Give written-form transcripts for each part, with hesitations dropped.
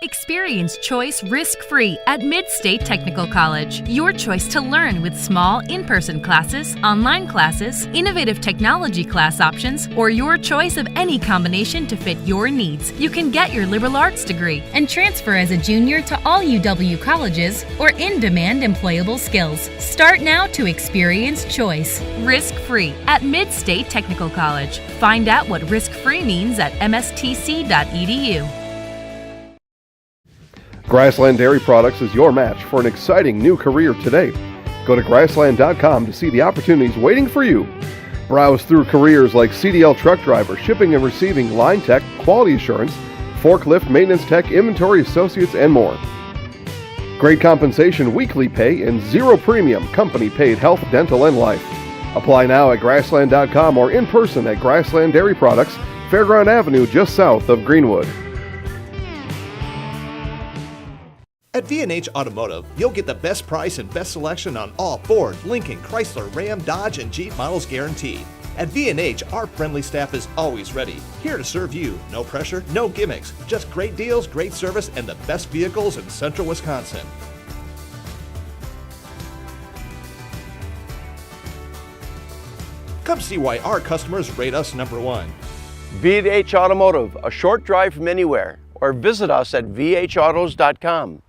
Experience choice risk-free at Mid-State Technical College. Your choice to learn with small in-person classes, online classes, innovative technology class options, or your choice of any combination to fit your needs. You can get your liberal arts degree and transfer as a junior to all UW colleges or in-demand employable skills. Start now to experience choice risk-free at Mid-State Technical College. Find out what risk-free means at mstc.edu. Grassland Dairy Products is your match for an exciting new career today. Go to grassland.com to see the opportunities waiting for you. Browse through careers like CDL truck driver, shipping and receiving, line tech, quality assurance, forklift, maintenance tech, inventory associates, and more. Great compensation, weekly pay, and zero premium company paid health, dental, and life. Apply now at grassland.com or in person at Grassland Dairy Products, Fairground Avenue, just south of Greenwood. At V&H Automotive, you'll get the best price and best selection on all Ford, Lincoln, Chrysler, Ram, Dodge, and Jeep models guaranteed. At V&H, our friendly staff is always ready, here to serve you. No pressure, no gimmicks, just great deals, great service, and the best vehicles in central Wisconsin. Come see why our customers rate us #1. V&H Automotive, a short drive from anywhere, or visit us at vhautos.com.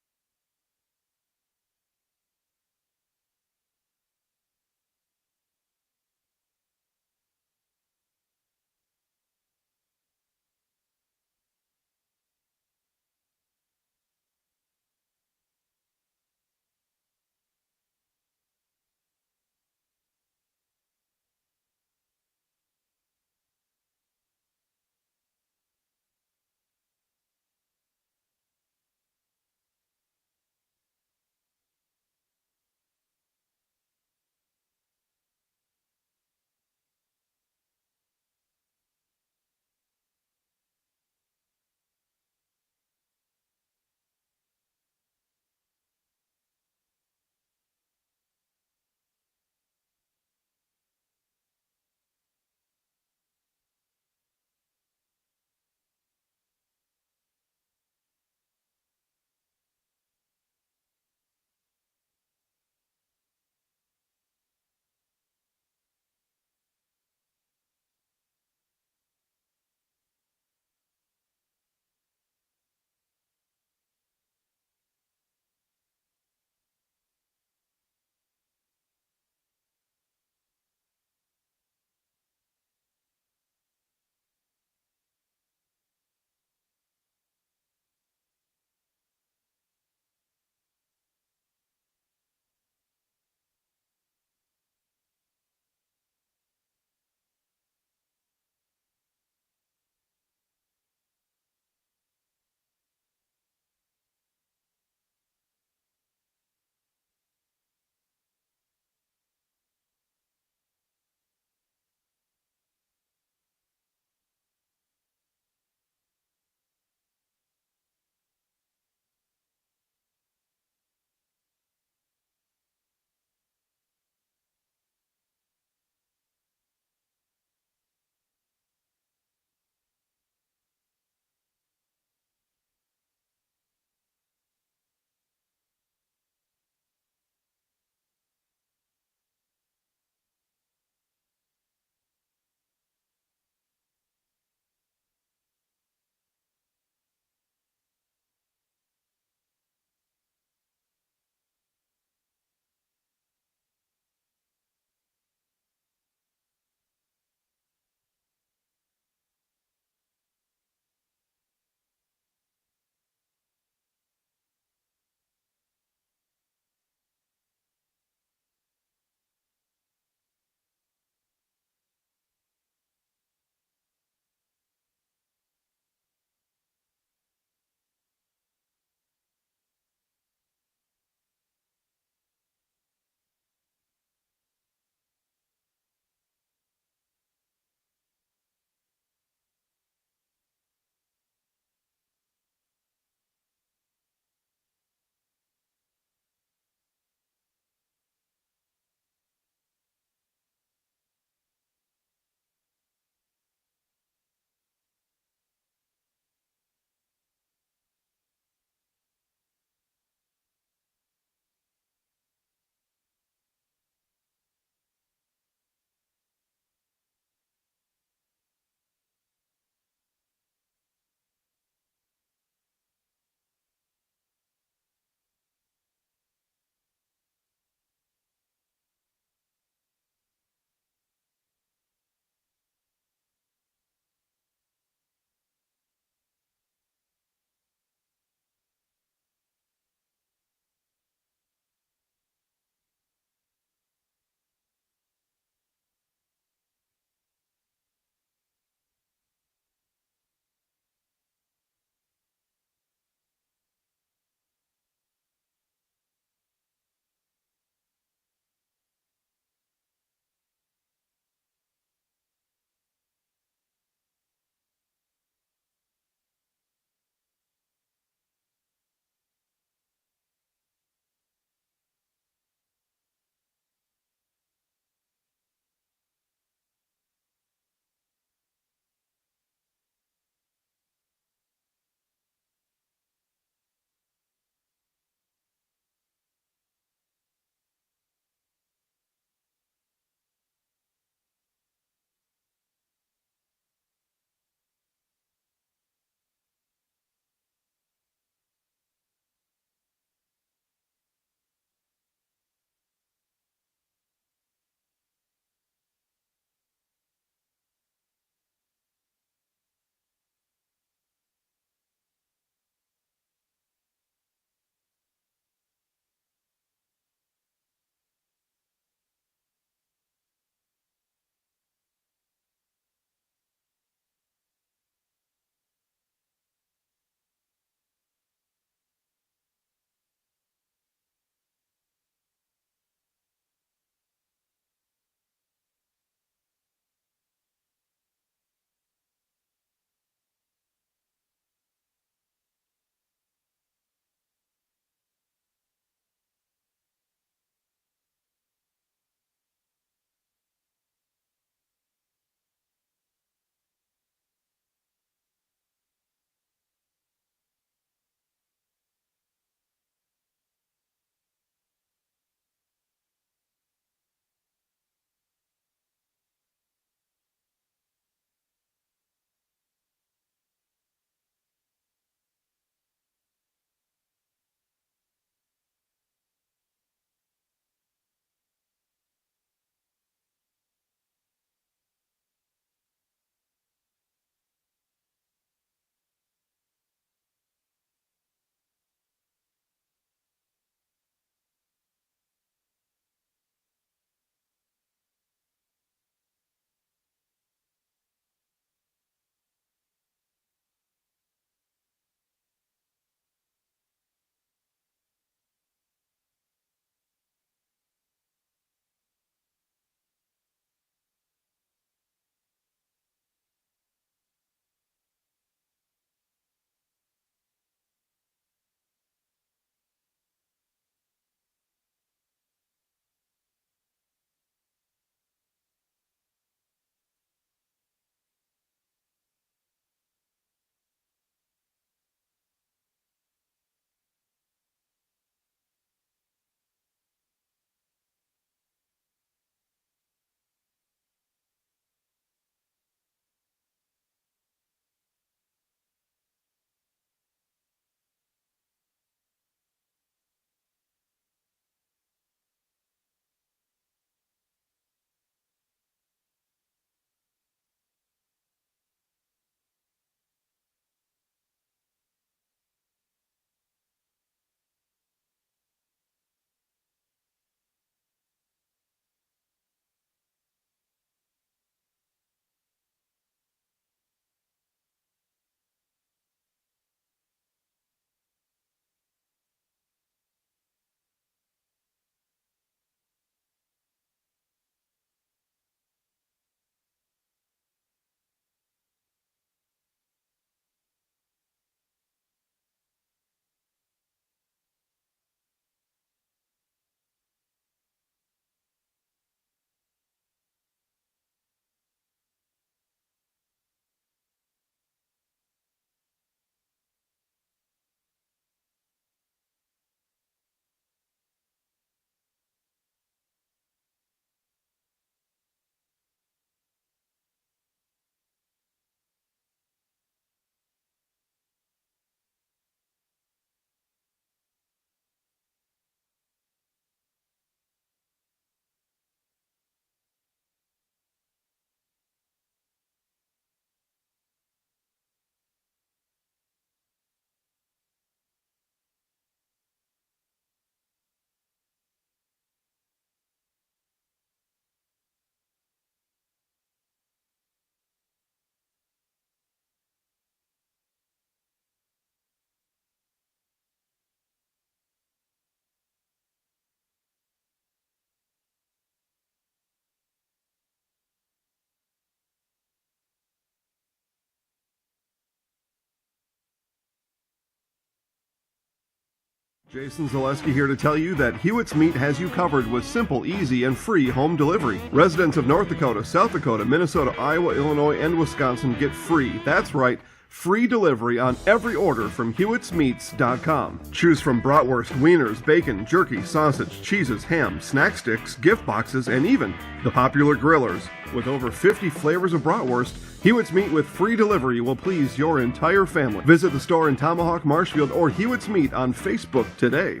Jason Zaleski here to tell you that Hewitt's Meat has you covered with simple, easy, and free home delivery. Residents of North Dakota, South Dakota, Minnesota, Iowa, Illinois, and Wisconsin get free. That's right. Free delivery on every order from Hewitt'sMeats.com. Choose from bratwurst, wieners, bacon, jerky, sausage, cheeses, ham, snack sticks, gift boxes, and even the popular grillers. With over 50 flavors of bratwurst, Hewitt's Meat with free delivery will please your entire family. Visit the store in Tomahawk, Marshfield, or Hewitt's Meat on Facebook today.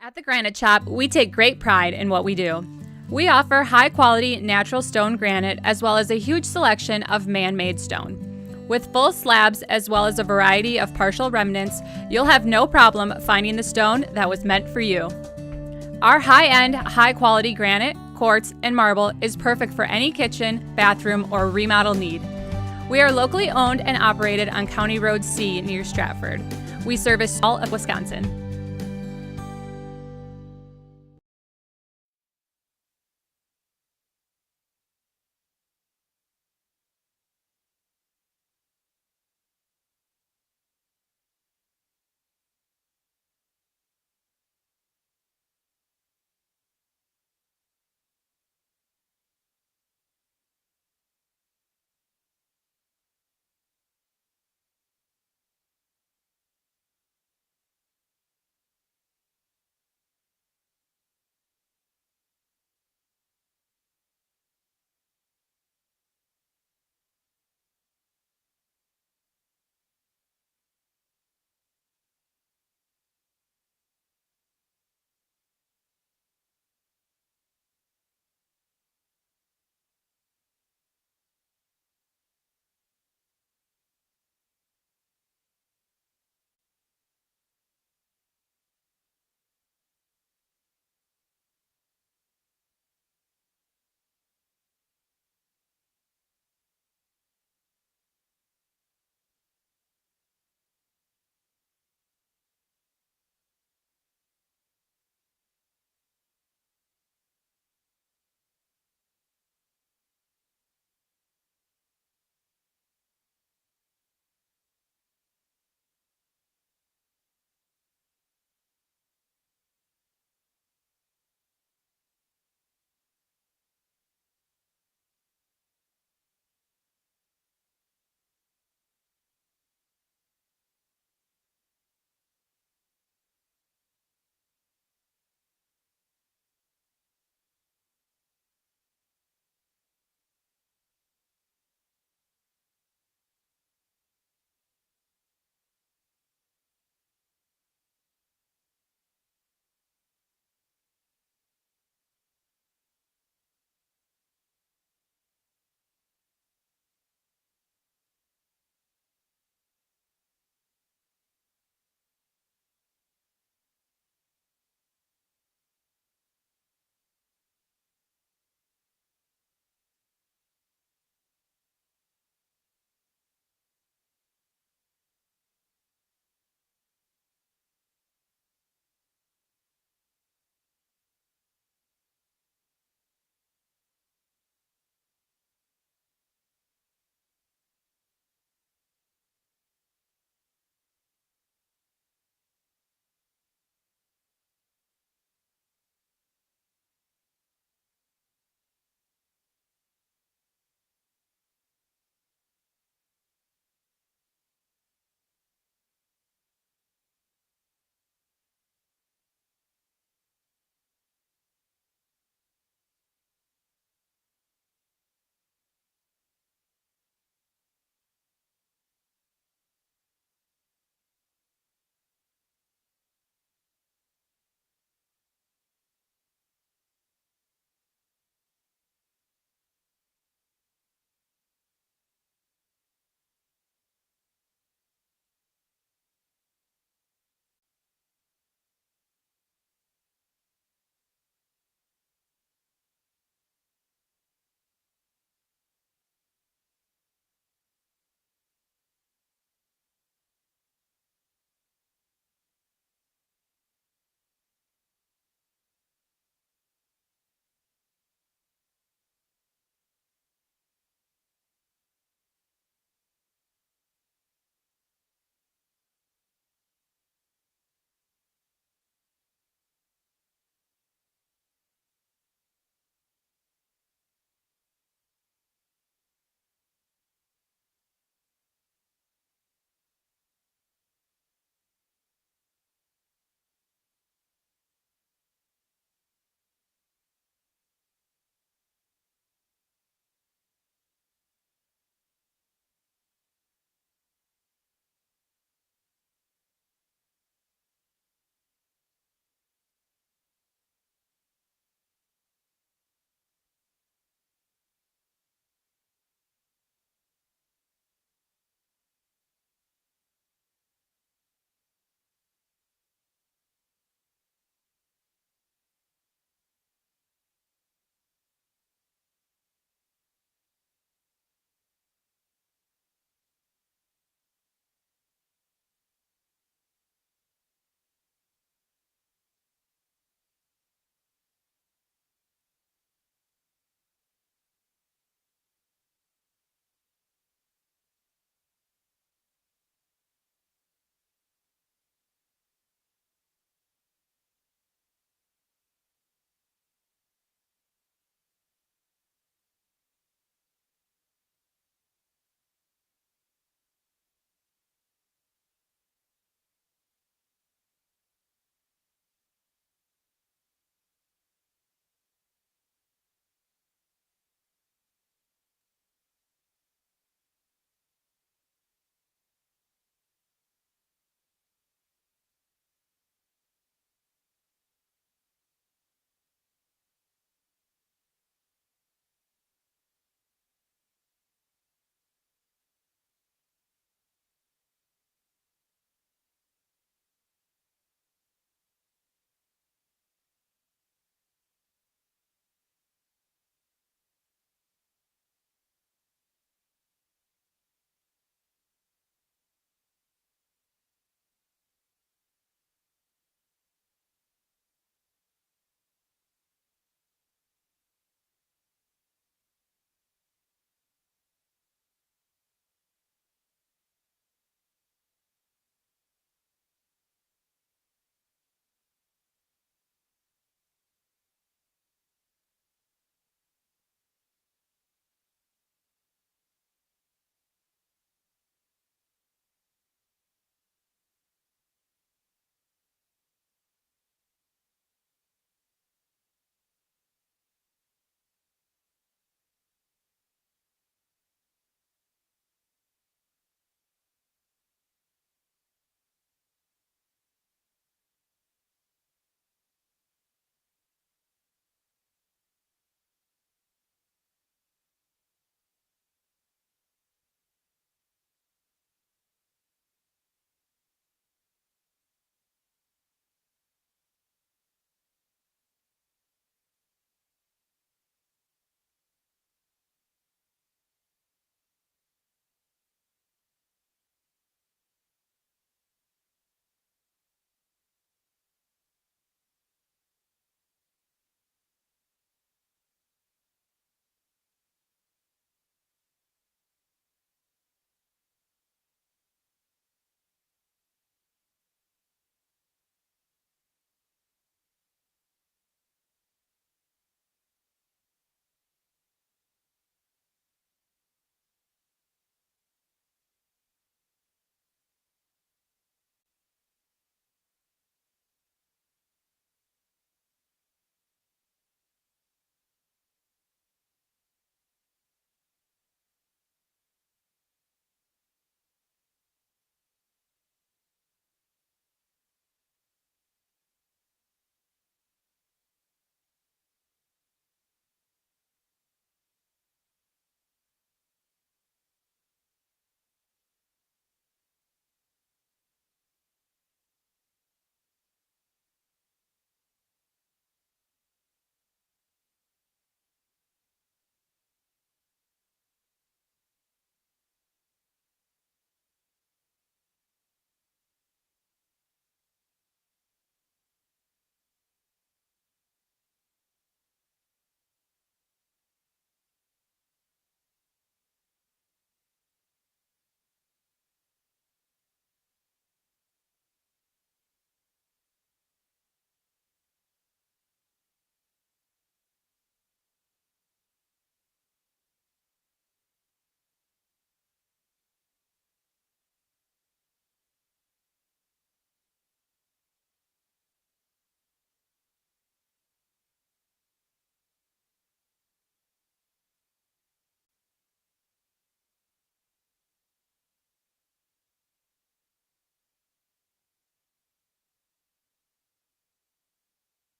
At the Granite Shop, we take great pride in what we do. We offer high-quality natural stone granite as well as a huge selection of man-made stone. With full slabs as well as a variety of partial remnants, you'll have no problem finding the stone that was meant for you. Our high-end, high-quality granite, quartz, and marble is perfect for any kitchen, bathroom, or remodel need. We are locally owned and operated on County Road C near Stratford. We service all of Wisconsin.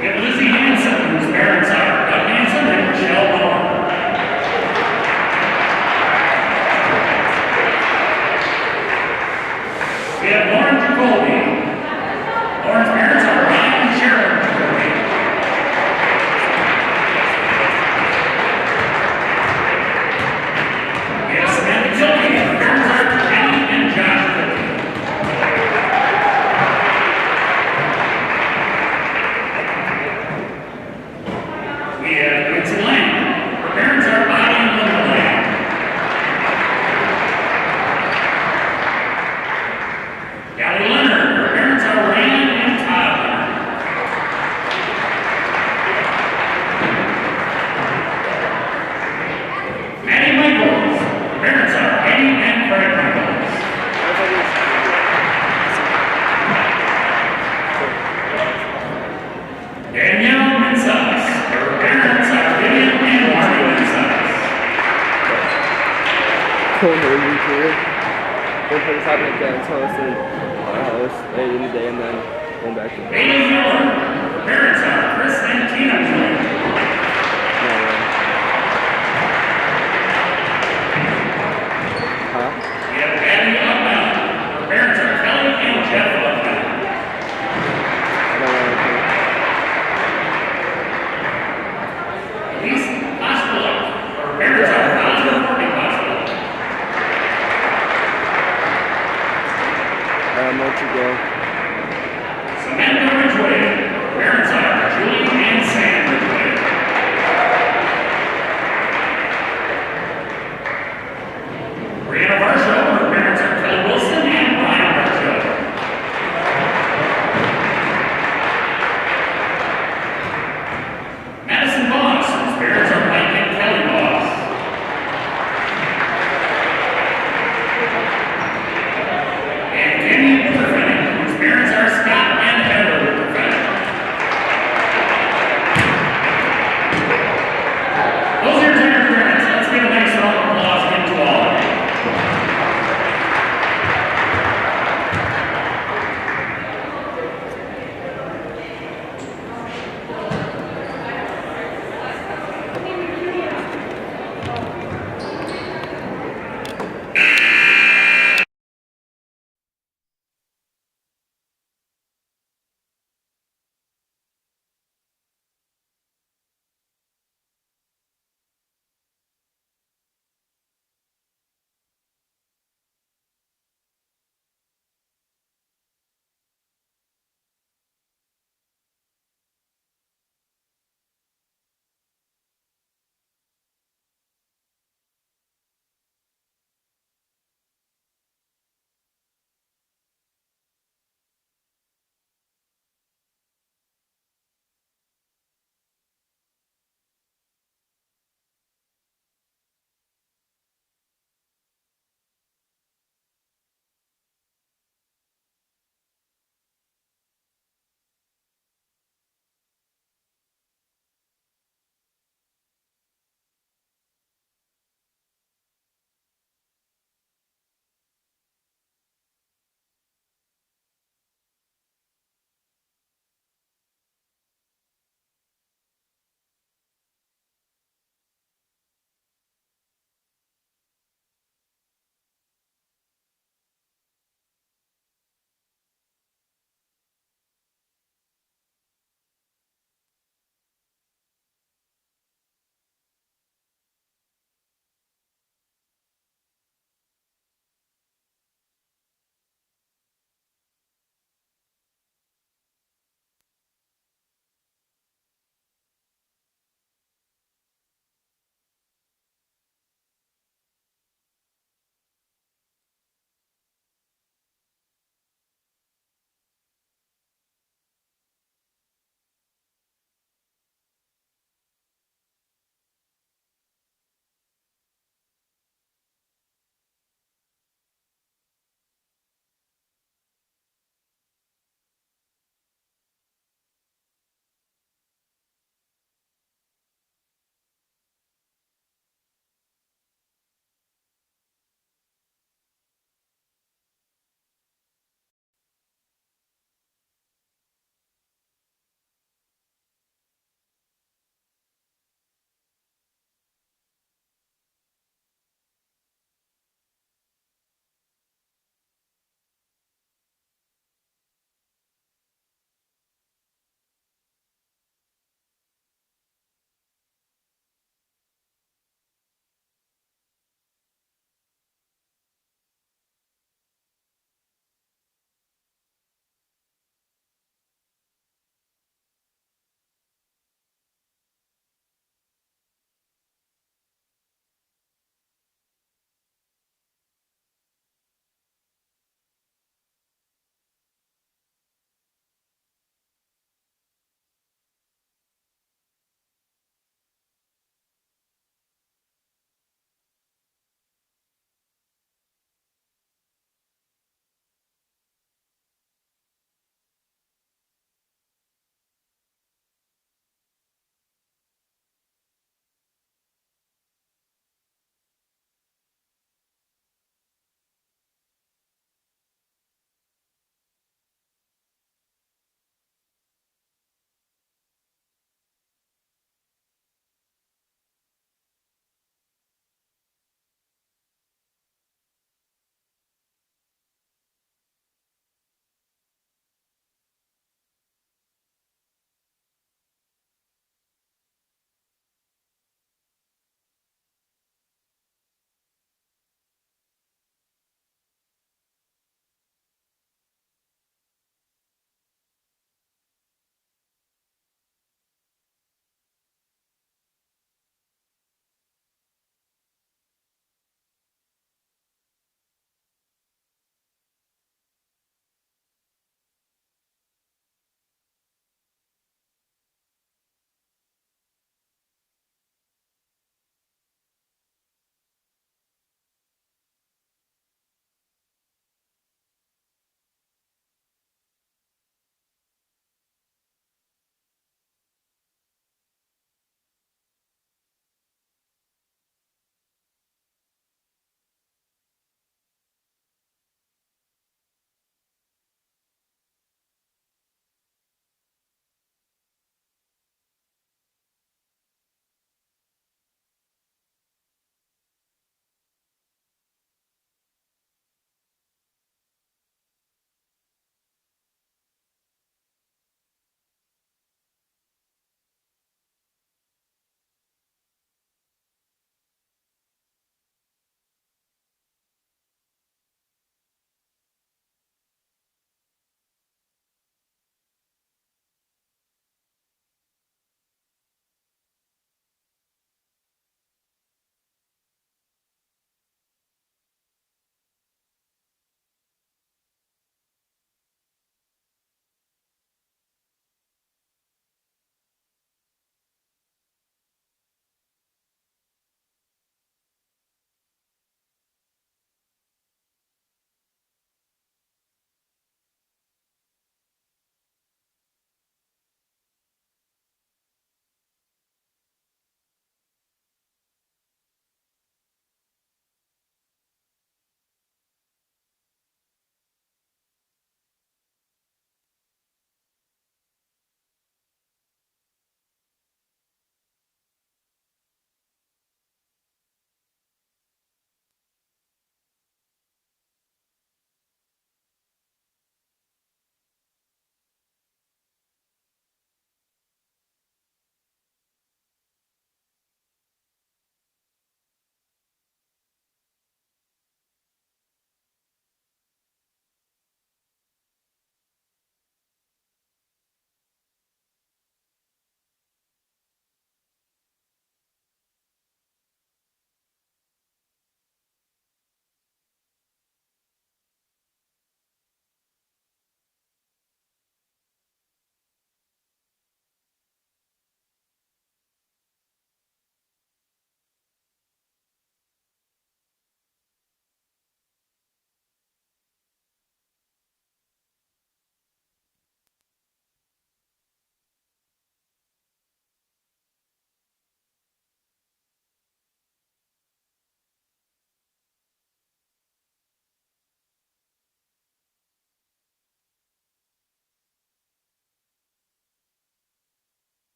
We have Lizzie Hansen, whose parents are Doug Hansen and Michelle Moore. We have Lauren Jacoby. Lauren's parents are Ryan and Sharon Jacoby. We have Samantha Tilke. Her parents are Kenny and Josh Tilke. We have Quincy Lang. Her parents are Bonnie and Linda Lang. Callie Leonard. Her parents are Rain and Todd Leonard. Maddie Michaels. Her parents are Heidi and Craig Michaels. Danielle Minsas. Her parents are Vivian and Marty Minsas. Cool movie career. We'll put this happening again until it's in our house late in the day and then going back to Bailey Miller. Her parents are Chris and Tina Miller. Huh? We have Abby Upman. Her parents are Kelly and Jeff Upman. I don't know. Elise Hospital. Her parents are Don and Courtney Hospital. Let you go. Samantha Ridgway. Her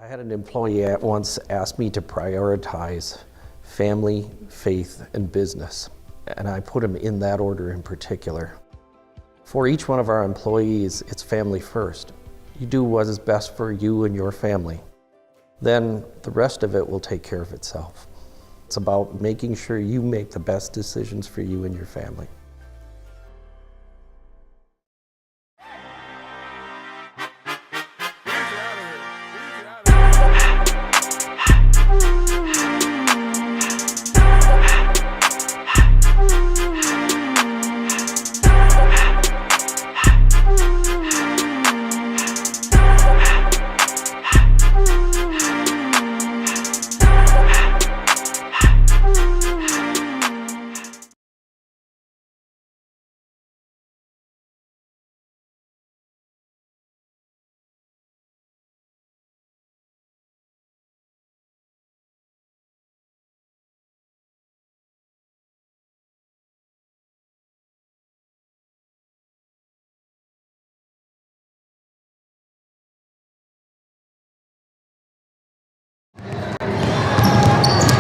I had an employee at once ask me to prioritize family, faith, and business, and I put them in that order in particular. For each one of our employees, it's family first. You do what is best for you and your family. Then the rest of it will take care of itself. It's about making sure you make the best decisions for you and your family.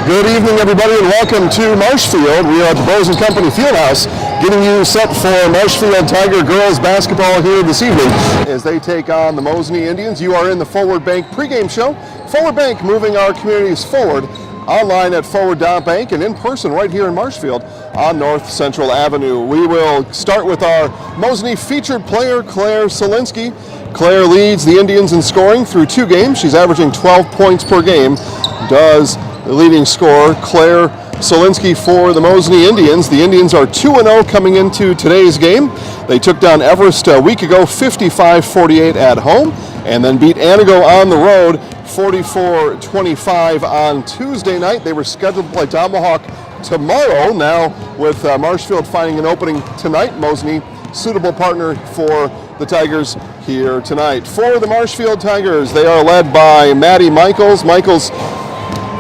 Good evening, everybody, and welcome to Marshfield. We are at the Bose & Company Fieldhouse, getting you set for Marshfield Tiger girls basketball here this evening as they take on the Mosinee Indians. You are in the Forward Bank pregame show. Forward Bank moving our communities forward, online at forward.bank and in person right here in Marshfield on North Central Avenue. We will start with our Mosinee featured player, Claire Solinsky. Claire leads the Indians in scoring through 2 games. She's averaging 12 points per game. Does the leading scorer, Claire Solinsky, for the Mosinee Indians. The Indians are 2-0 coming into today's game. They took down Everest a week ago, 55-48 at home, and then beat Anago on the road, 44-25 on Tuesday night. They were scheduled to play Tomahawk tomorrow. Now, with Marshfield finding an opening tonight, Mosinee, suitable partner for the Tigers here tonight. For the Marshfield Tigers, they are led by Maddie Michaels. Michaels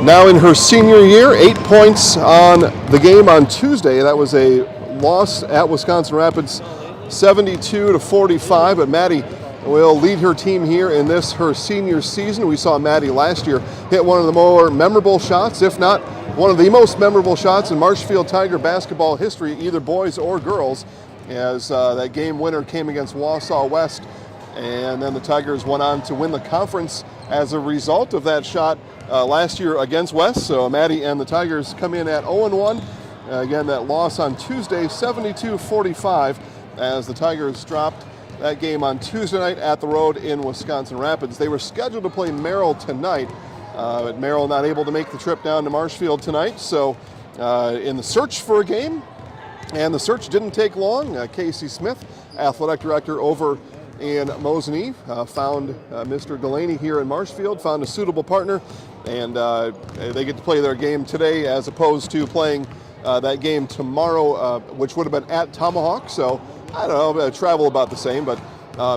now in her senior year, 8 points on the game on Tuesday. That was a loss at Wisconsin Rapids, 72-45, but Maddie will lead her team here in this, her senior season. We saw Maddie last year hit one of the more memorable shots, if not one of the most memorable shots in Marshfield Tiger basketball history, either boys or girls, as that game winner came against Wausau West, and then the Tigers went on to win the conference as a result of that shot last year against West. So Maddie and the Tigers come in at 0-1. Again, that loss on Tuesday, 72-45, as the Tigers dropped that game on Tuesday night at the road in Wisconsin Rapids. They were scheduled to play Merrill tonight, but Merrill not able to make the trip down to Marshfield tonight. So in the search for a game, and the search didn't take long. Casey Smith, athletic director over in Mosinee, found Mr. Delaney here in Marshfield, found a suitable partner, and they get to play their game today as opposed to playing that game tomorrow, which would have been at Tomahawk. So I don't know, travel about the same, but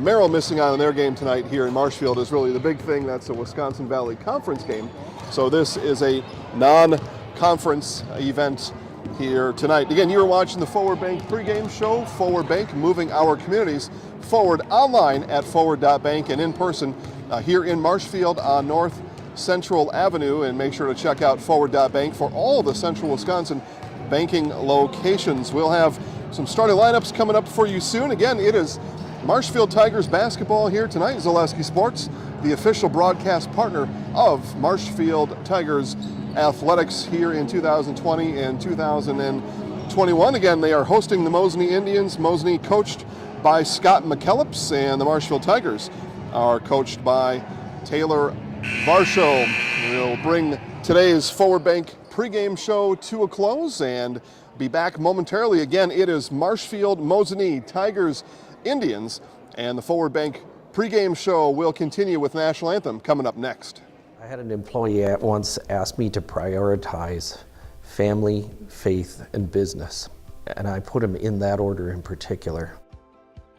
Merrill missing out on their game tonight here in Marshfield is really the big thing. That's a Wisconsin Valley Conference game. So this is a non-conference event here tonight. Again, you are watching the Forward Bank pregame show. Forward Bank moving our communities forward, online at forward.bank and in person here in Marshfield on North Central Avenue. And make sure to check out forward.bank for all the Central Wisconsin banking locations. We'll have some starting lineups coming up for you soon. Again, it is Marshfield Tigers basketball here tonight. Zaleski Sports, the official broadcast partner of Marshfield Tigers athletics here in 2020 and 2021. Again, they are hosting the Mosinee Indians. Mosinee coached by Scott McKellips, and the Marshfield Tigers are coached by Taylor Varsho. We'll bring today's Forward Bank pregame show to a close and be back momentarily. Again, it is Marshfield, Mosinee, Tigers, Indians, and the Forward Bank pregame show will continue with National Anthem coming up next. I had an employee at once ask me to prioritize family, faith, and business, and I put them in that order in particular.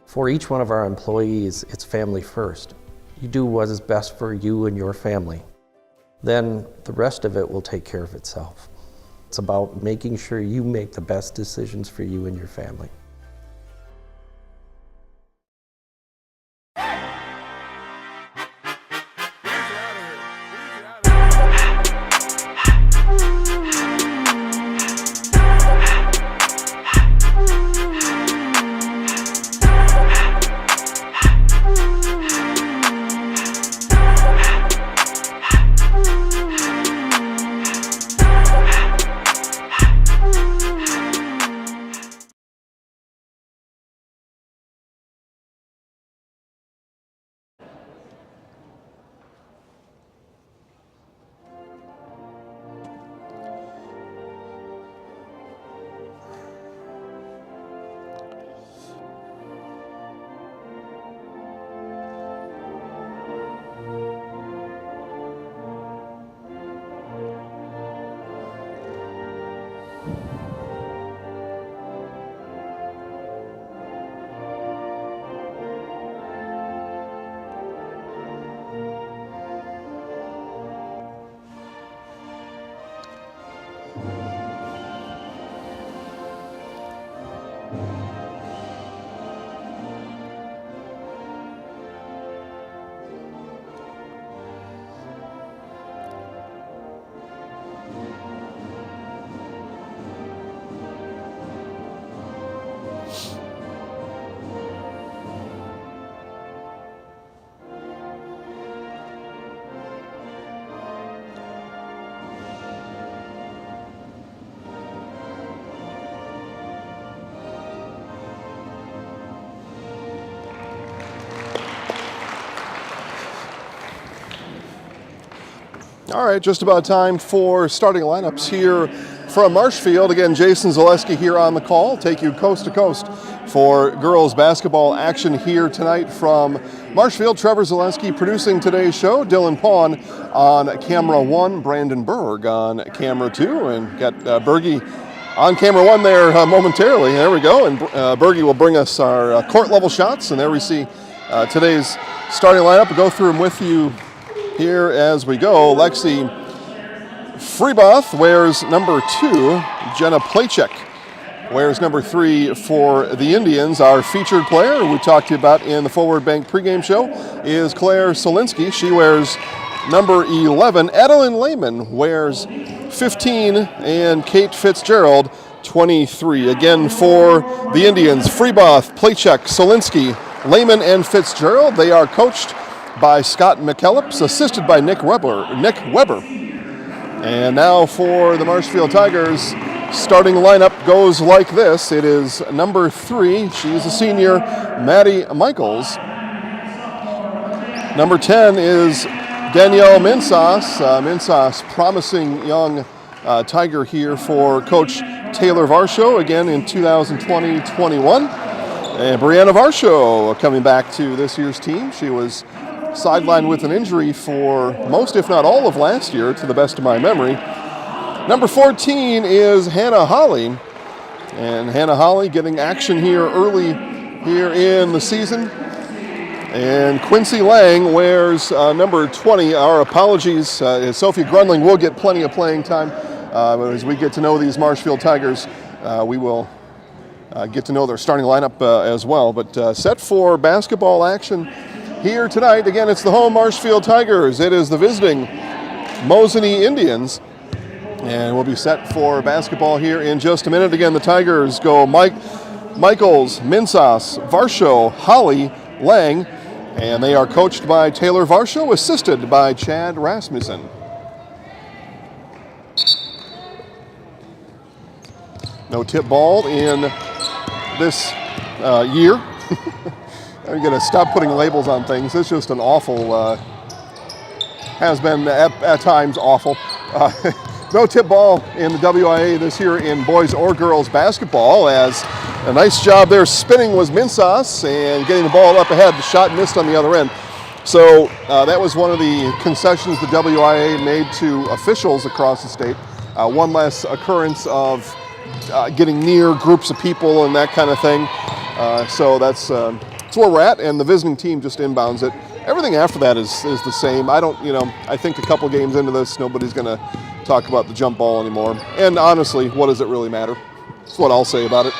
For each one of our employees, it's family first. You do what is best for you and your family. Then the rest of it will take care of itself. It's about making sure you make the best decisions for you and your family. All right, just about time for starting lineups here from Marshfield. Again, Jason Zaleski here on the call. Take you coast to coast for girls basketball action here tonight from Marshfield. Trevor Zaleski producing today's show. Dylan Pawn on camera 1. Brandon Berg on camera 2. And got Bergie on camera 1 there momentarily. There we go. And Bergie will bring us our court level shots. And there we see today's starting lineup. We'll go through them with you here as we go. Lexi Freeboth wears number 2. Jenna Playchek wears number 3 for the Indians. Our featured player we talked to you about in the Forward Bank pregame show is Claire Solinsky. She wears number 11. Adeline Lehman wears 15, and Kate Fitzgerald 23. Again for the Indians, Freeboth, Playchek, Solinsky, Lehman, and Fitzgerald. They are coached by Scott McKellips, assisted by Nick Weber. And now for the Marshfield Tigers, starting lineup goes like this. It is number 3, she's a senior, Maddie Michaels. Number 10 is Danielle Minsas. Minsas, promising young Tiger here for Coach Taylor Varsho, again in 2020-21. And Brianna Varsho coming back to this year's team. She was sidelined with an injury for most, if not all, of last year, to the best of my memory. Number 14 is Hannah Holly. And Hannah Holly getting action here early here in the season. And Quincy Lang wears number 20. Our apologies, Sophie Grunling will get plenty of playing time. As we get to know these Marshfield Tigers, we will get to know their starting lineup as well. But set for basketball action here tonight. Again, it's the home Marshfield Tigers. It is the visiting Mosinee Indians. And we'll be set for basketball here in just a minute. Again, the Tigers go Michaels, Minsas, Varsho, Holly, Lang. And they are coached by Taylor Varsho, assisted by Chad Rasmussen. No tip ball in this year. I'm going to stop putting labels on things. It's just an awful, has been at times awful. No tip ball in the WIAA this year in boys or girls basketball, as a nice job there spinning was Minsas and getting the ball up ahead. The shot missed on the other end. So that was one of the concessions the WIAA made to officials across the state. One less occurrence of getting near groups of people and that kind of thing. So that's where we're at, and the visiting team just inbounds it. Everything after that is the same. I think a couple games into this, nobody's going to talk about the jump ball anymore. And honestly, what does it really matter? That's what I'll say about it.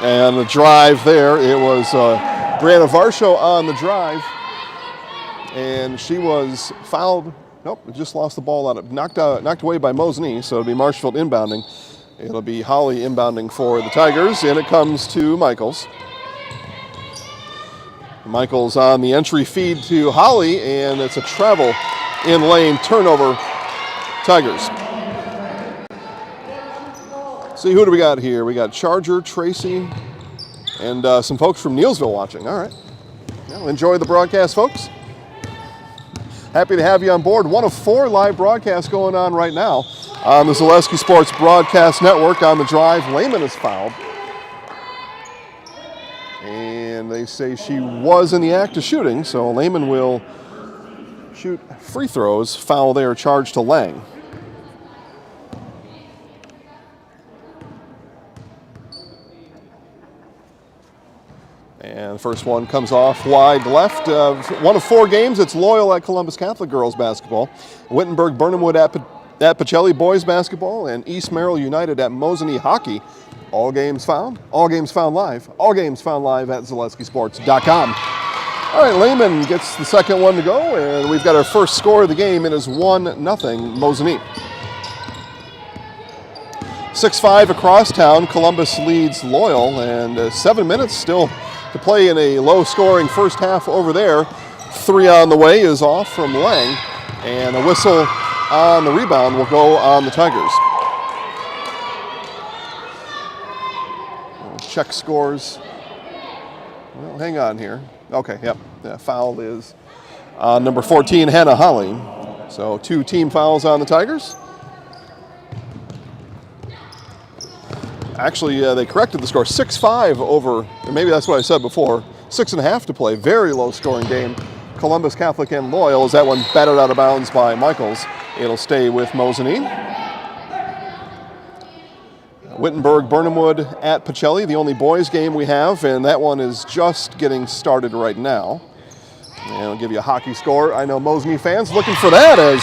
And the drive there, it was Brianna Varsho on the drive, and she was fouled. Nope, just lost the ball out of knocked away by Mosinee, so it'll be Marshfield inbounding. It'll be Holly inbounding for the Tigers, and it comes to Michaels. Michaels on the entry feed to Holly, and it's a travel in lane turnover, Tigers. See, who do we got here? We got Charger, Tracy, and some folks from Neilsville watching. All right. Well, enjoy the broadcast, folks. Happy to have you on board. One of 4 live broadcasts going on right now on the Zaleski Sports Broadcast Network. On the drive, Lehman is fouled. And they say she was in the act of shooting, so Lehman will shoot free throws. Foul there, charged to Lang. And the first one comes off wide left. One of 4 games, it's Loyal at Columbus Catholic girls basketball, Wittenberg Burnhamwood at Pacelli boys basketball, and East Merrill United at Mosinee hockey All games found live at ZaleskiSports.com. All right, Lehman gets the second one to go, and we've got our first score of the game. It is 1-0 Mosinee. 6-5 across town. Columbus leads Loyal, and 7 minutes still to play in a low-scoring first half over there. 3 on the way is off from Lang, and a whistle on the rebound will go on the Tigers. Check scores. Well, hang on here. Okay, yep. The foul is number 14, Hannah Holly. So 2 team fouls on the Tigers. Actually, they corrected the score. 6-5 over, and maybe that's what I said before, 6.5 to play. Very low-scoring game. Columbus Catholic and Loyal, as that one batted out of bounds by Michaels. It'll stay with Mosinee. Wittenberg, Burnhamwood at Pacelli, the only boys game we have, and that one is just getting started right now. And I'll give you a hockey score. I know Mosinee fans looking for that, as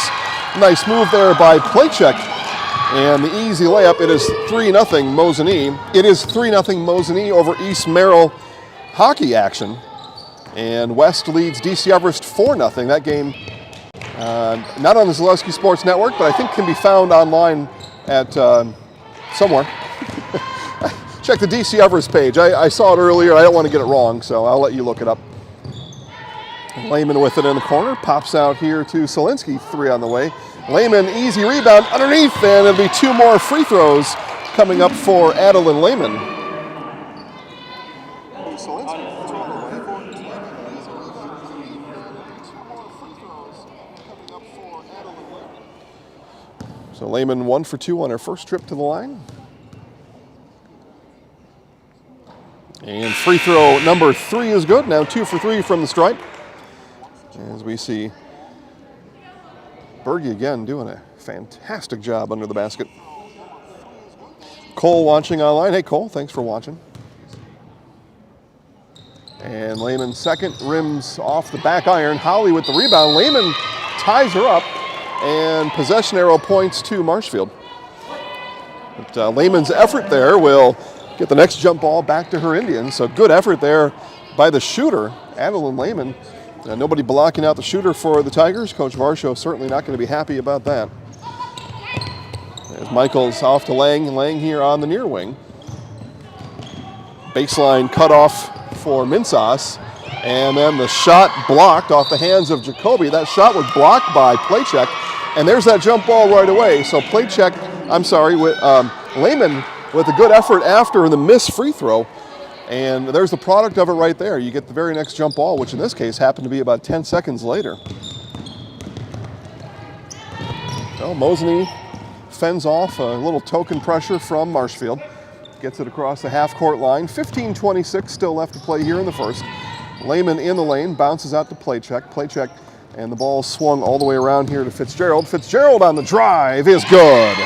nice move there by Playcheck. And the easy layup, it is 3-0 Mosinee. It is 3-0 Mosinee over East Merrill hockey action. And West leads DC Everest 4-0. That game, not on the Zaleski Sports Network, but I think can be found online at somewhere. Check the DC Everest page. I saw it earlier. I don't want to get it wrong, so I'll let you look it up. Lehman with it in the corner. Pops out here to Solinsky. 3 on the way. Lehman, easy rebound underneath, and it'll be 2 more free throws coming up for Adeline Lehman. So Lehman 1 for 2 on her first trip to the line. And free throw number 3 is good. Now 2 for 3 from the stripe. As we see Berge again doing a fantastic job under the basket. Cole watching online. Hey Cole, thanks for watching. And Lehman second, rims off the back iron. Holly with the rebound. Lehman ties her up, and possession arrow points to Marshfield. But Lehman's effort there will get the next jump ball back to her Indians. So good effort there by the shooter, Adeline Lehman. Nobody blocking out the shooter for the Tigers. Coach Varsho certainly not going to be happy about that. As Michaels off to Lang. Lang here on the near wing. Baseline cutoff for Minsas. And then the shot blocked off the hands of Jacoby. That shot was blocked by Playcheck. And there's that jump ball right away. So Lehman with a good effort after the missed free throw. And there's the product of it right there. You get the very next jump ball, which in this case happened to be about 10 seconds later. Well, Mosinee fends off a little token pressure from Marshfield. Gets it across the half-court line. 15:26 still left to play here in the first. Lehman in the lane, bounces out to Playcheck. Playcheck, and the ball swung all the way around here to Fitzgerald. Fitzgerald on the drive is good.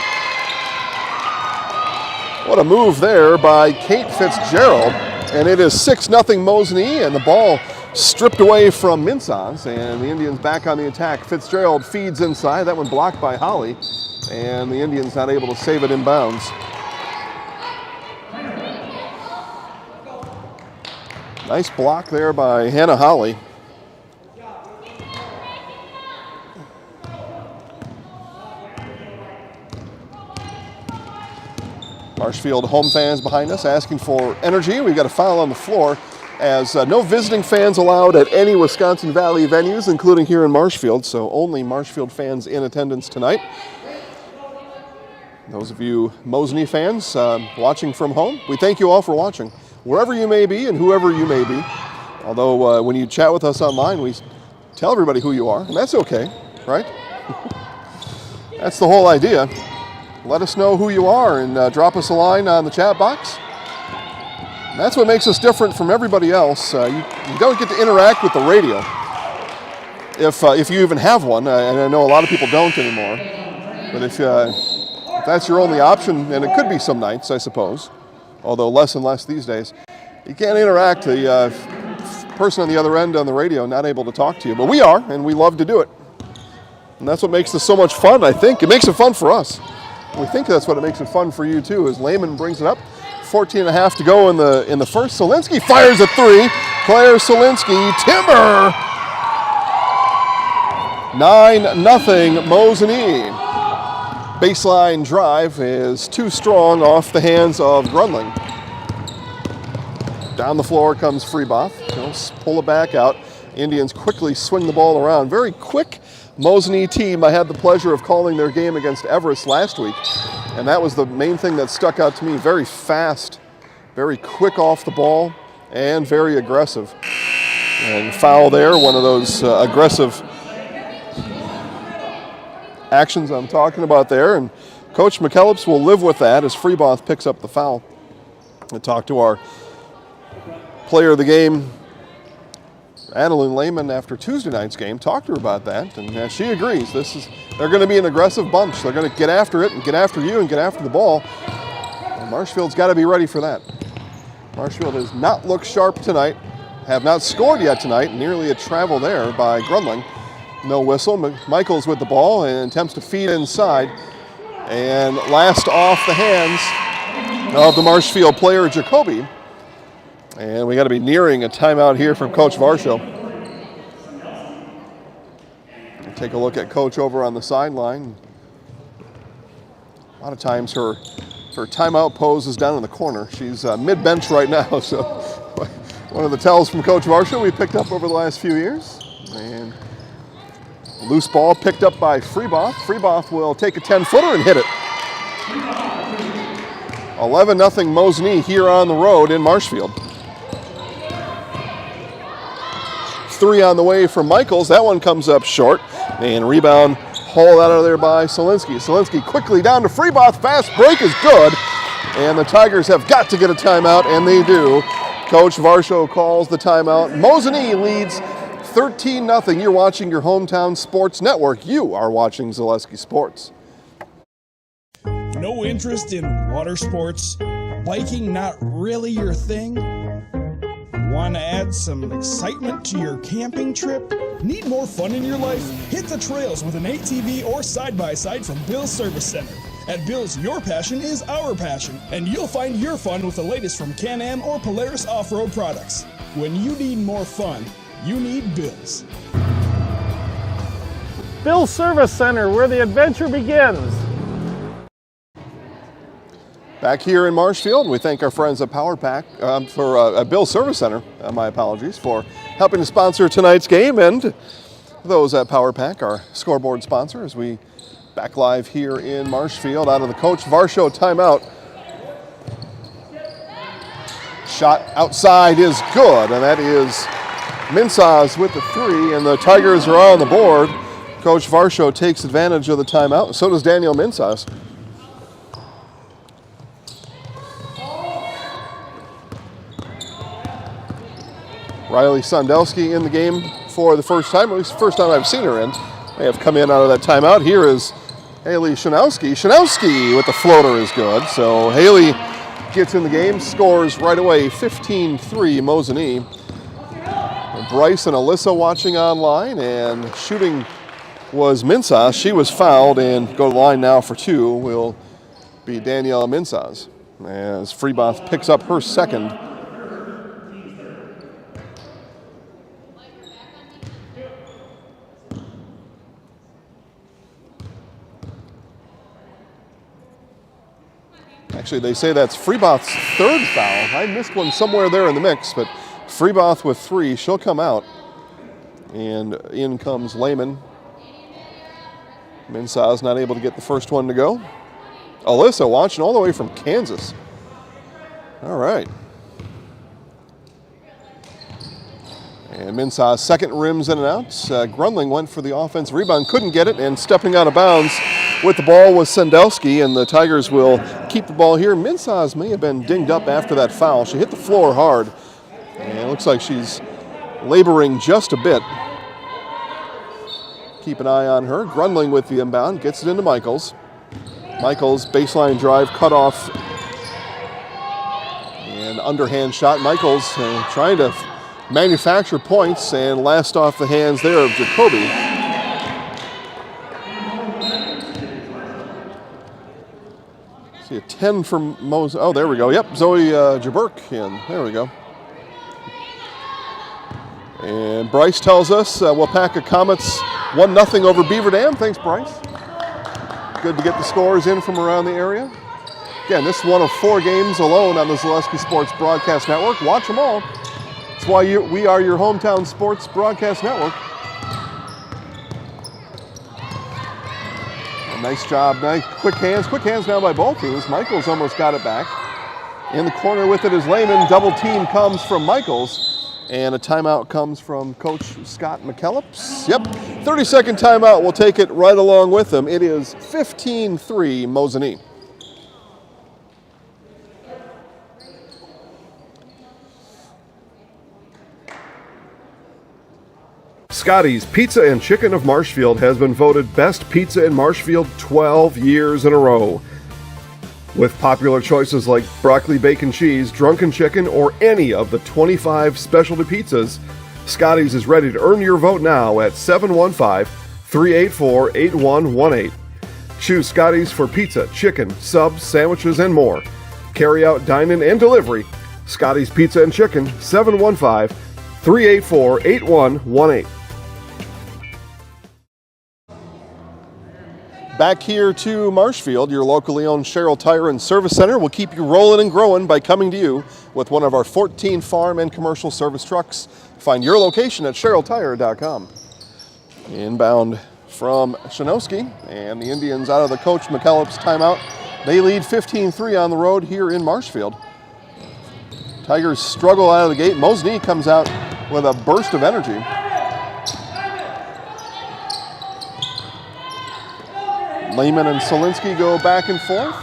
What a move there by Kate Fitzgerald. And it is 6-0 Mosinee, and the ball stripped away from Minsons, and the Indians back on the attack. Fitzgerald feeds inside. That one blocked by Holly, and the Indians not able to save it inbounds. Nice block there by Hannah Holly. Marshfield home fans behind us asking for energy. We've got a foul on the floor, as no visiting fans allowed at any Wisconsin Valley venues, including here in Marshfield, so only Marshfield fans in attendance tonight. Those of you Mosinee fans watching from home, we thank you all for watching, wherever you may be and whoever you may be. Although when you chat with us online, we tell everybody who you are, and that's okay, right? That's the whole idea. Let us know who you are and drop us a line on the chat box. And that's what makes us different from everybody else. You don't get to interact with the radio, if you even have one, and I know a lot of people don't anymore. But if that's your only option, and it could be some nights, I suppose, although less and less these days, you can't interact. The person on the other end on the radio not able to talk to you. But we are, and we love to do it. And that's what makes this so much fun, I think. It makes it fun for us. We think that's what it makes it fun for you, too, as Lehman brings it up. 14.5 to go in the first. Solinsky fires a three. Claire Solinsky, timber. 9-0 Mosinee. Baseline drive is too strong off the hands of Grunling. Down the floor comes Freeboth. He'll pull it back out. Indians quickly swing the ball around. Very quick Mosinee team. I had the pleasure of calling their game against Everest last week, and that was the main thing that stuck out to me. Very fast, very quick off the ball, and very aggressive. And foul there, one of those aggressive actions I'm talking about there, and Coach McKellips will live with that as Freeboth picks up the foul. I talked to our player of the game, Adeline Lehman, after Tuesday night's game, talked to her about that, and she agrees. They're going to be an aggressive bunch. They're going to get after it and get after you and get after the ball. And Marshfield's got to be ready for that. Marshfield has not looked sharp tonight, have not scored yet tonight. Nearly a travel there by Grunling. No whistle. Michaels with the ball and attempts to feed inside. And last off the hands of the Marshfield player, Jacoby. And we got to be nearing a timeout here from Coach Varsho. Take a look at Coach over on the sideline. A lot of times her timeout pose is down in the corner. She's mid-bench right now, so one of the tells from Coach Varsho we picked up over the last few years. And loose ball picked up by Freeboth. Freeboth will take a 10-footer and hit it. 11-0 Mosinee here on the road in Marshfield. 3 on the way from Michaels. That one comes up short. And rebound hauled out of there by Solinsky. Solinsky quickly down to Freeboth. Fast break is good. And the Tigers have got to get a timeout, and they do. Coach Varsho calls the timeout. Mosinee leads 13-0. You're watching your hometown sports network. You are watching Zaleski Sports. No interest in water sports? Biking not really your thing? Want to add some excitement to your camping trip? Need more fun in your life? Hit the trails with an ATV or side-by-side from Bill's Service Center. At Bill's, your passion is our passion, and you'll find your fun with the latest from Can-Am or Polaris off-road products. When you need more fun, you need Bill's. Bill's Service Center, where the adventure begins. Back here in Marshfield, we thank our friends at Bill's Service Center, my apologies, for helping to sponsor tonight's game, and those at Power Pack, our scoreboard sponsor, as we back live here in Marshfield out of the Coach Varsho timeout. Shot outside is good, and that is Minsaz with the 3, and the Tigers are on the board. Coach Varsho takes advantage of the timeout, and so does Daniel Minsaz. Riley Sondelski in the game for the first time, at least the first time I've seen her in. May have come in out of that timeout. Here is Haley Shanowski. Shanowski with the floater is good. So Haley gets in the game, scores right away, 15-3 Mosinee. Bryce and Alyssa watching online, and shooting was Minsaz. She was fouled, and go to the line now for 2 will be Danielle Minsaz, as Freeboth picks up her second. Actually, they say that's Freeboth's 3rd foul. I missed one somewhere there in the mix, but Freeboth with 3. She'll come out. And in comes Lehman. Minsaz not able to get the first one to go. Alyssa watching all the way from Kansas. All right. And Minsaz second rims in and out. Grunling went for the offensive rebound, couldn't get it, and stepping out of bounds with the ball was Sendelski, and the Tigers will keep the ball here. Minsaz may have been dinged up after that foul. She hit the floor hard, and it looks like she's laboring just a bit. Keep an eye on her. Grunling with the inbound, gets it into Michaels. Michaels, baseline drive, cut off, and underhand shot. Michaels trying to manufacture points, and last off the hands there of Jacoby. See a 10 from Mosinee. Oh, there we go. Yep, Zoe Jaburk in. There we go. And Bryce tells us Wapaka Comets 1-0 over Beaver Dam. Thanks, Bryce. Good to get the scores in from around the area. Again, this is one of 4 games alone on the Zaleski Sports Broadcast Network. Watch them all. That's why we are your hometown sports broadcast network. Nice job. Nice quick hands now by both teams. Michaels almost got it back. In the corner with it is Lehman. Double team comes from Michaels. And a timeout comes from Coach Scott McKellips. Yep, 30-second timeout. We'll take it right along with them. It is 15-3 Mosinee. Scotty's Pizza and Chicken of Marshfield has been voted Best Pizza in Marshfield 12 years in a row. With popular choices like broccoli, bacon, cheese, drunken chicken, or any of the 25 specialty pizzas, Scotty's is ready to earn your vote now at 715-384-8118. Choose Scotty's for pizza, chicken, subs, sandwiches, and more. Carry out, dine-in, and delivery. Scotty's Pizza and Chicken, 715-384-8118. Back here to Marshfield, your locally owned Sherrill Tire and Service Center will keep you rolling and growing by coming to you with one of our 14 farm and commercial service trucks. Find your location at SherrillTire.com. Inbound from Shanowski, and the Indians out of the Coach McKellips timeout. They lead 15-3 on the road here in Marshfield. Tigers struggle out of the gate. Mosinee comes out with a burst of energy. Lehman and Solinsky go back and forth.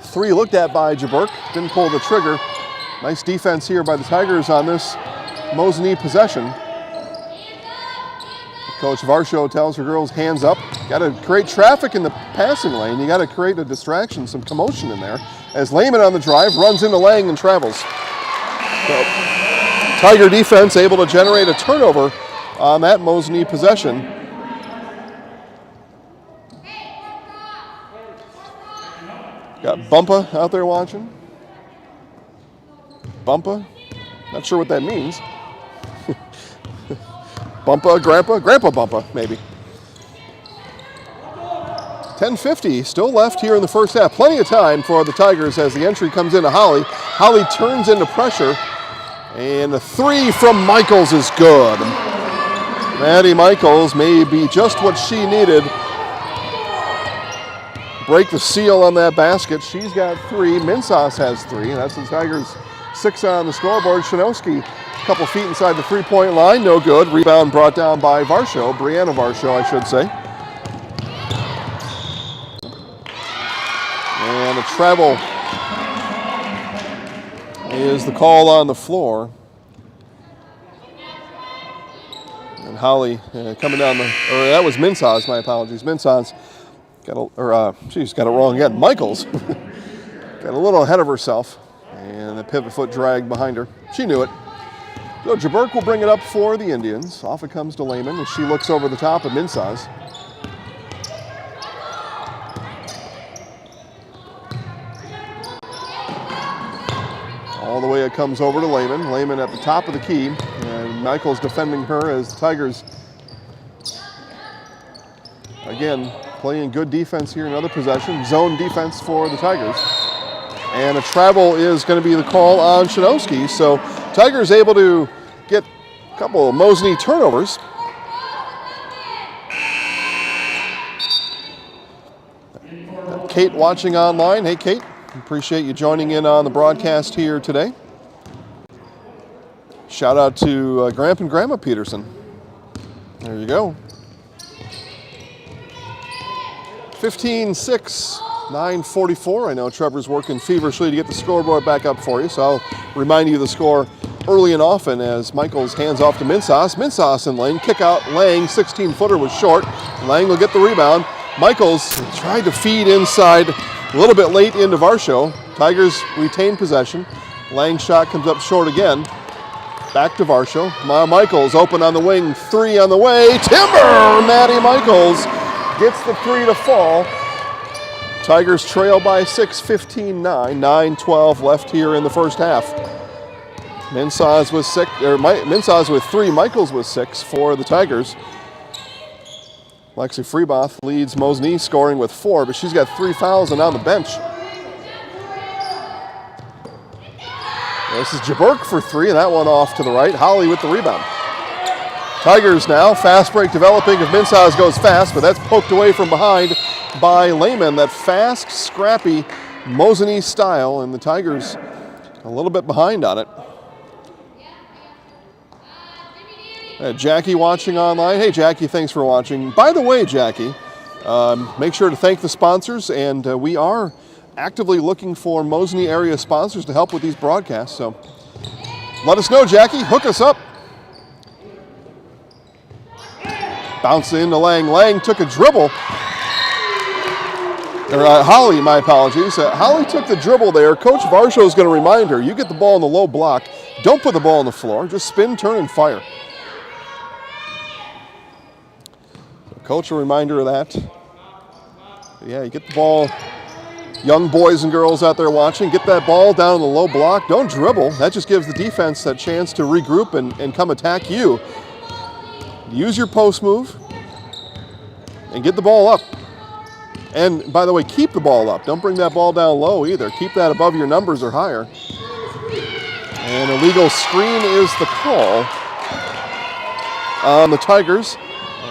3 looked at by Jaburk, didn't pull the trigger. Nice defense here by the Tigers on this Mosinee possession. Coach Varsho tells her girls hands up. Got to create traffic in the passing lane. You got to create a distraction, some commotion in there. As Lehman on the drive runs into Lang and travels. So, Tiger defense able to generate a turnover on that Mosinee possession. Got Bumpa out there watching. Bumpa, not sure what that means. Bumpa, Grandpa Bumpa, maybe. 10:50 still left here in the first half. Plenty of time for the Tigers as the entry comes into Holly. Holly turns into pressure, and the 3 from Michaels is good. Maddie Michaels may be just what she needed. Break the seal on that basket. She's got 3. Minsas has 3. That's the Tigers' 6 on the scoreboard. Shanowski, a couple feet inside the 3-point line. No good. Rebound brought down by Varsho. Brianna Varsho, I should say. And a travel is the call on the floor. And Holly coming down that was Minsas, my apologies. Minsas got it wrong again. Michaels got a little ahead of herself, and the pivot foot drag behind her. She knew it. So Jaburk will bring it up for the Indians. Off it comes to Lehman, and she looks over the top of Minsas. All the way it comes over to Lehman. Lehman at the top of the key, and Michaels defending her as the Tigers, again, playing good defense here, another possession. Zone defense for the Tigers. And a travel is going to be the call on Shanowski. So Tigers able to get a couple of Mosinee turnovers. Kate watching online. Hey, Kate. Appreciate you joining in on the broadcast here today. Shout out to Grandpa and Grandma Peterson. There you go. 15-6, 9:44. I know Trevor's working feverishly to get the scoreboard back up for you, so I'll remind you of the score early and often as Michaels hands off to Minsas. Minsas in lane, kick out Lang, 16-footer was short. Lang will get the rebound. Michaels tried to feed inside a little bit late into Varsho. Tigers retain possession. Lang's shot comes up short again. Back to Varsho. Michaels open on the wing, 3 on the way. Timber! Maddie Michaels gets the 3 to fall. Tigers trail by 6, 15-9, 9-12 left here in the first half. Mensah's with 3, Michaels with 6 for the Tigers. Lexi Freeboth leads Mosinee, scoring with 4, but she's got 3 fouls and on the bench. This is Jaburk for 3, and that one off to the right. Holly with the rebound. Tigers now, fast break developing. If Mensah's goes fast, but that's poked away from behind by Lehman. That fast, scrappy Mosinee style, and the Tigers a little bit behind on it. Jackie watching online. Hey, Jackie, thanks for watching. By the way, Jackie, make sure to thank the sponsors, and we are actively looking for Mosinee area sponsors to help with these broadcasts. So let us know, Jackie. Hook us up. Bounce into Lang. Lang took a dribble. Holly, my apologies. Holly took the dribble there. Coach Varsho is going to remind her, you get the ball in the low block. Don't put the ball on the floor. Just spin, turn, and fire. Coach, a reminder of that. Yeah, you get the ball. Young boys and girls out there watching, get that ball down in the low block. Don't dribble. That just gives the defense that chance to regroup and come attack you. Use your post move and get the ball up. And by the way, keep the ball up. Don't bring that ball down low either. Keep that above your numbers or higher. And a legal screen is the call on the Tigers.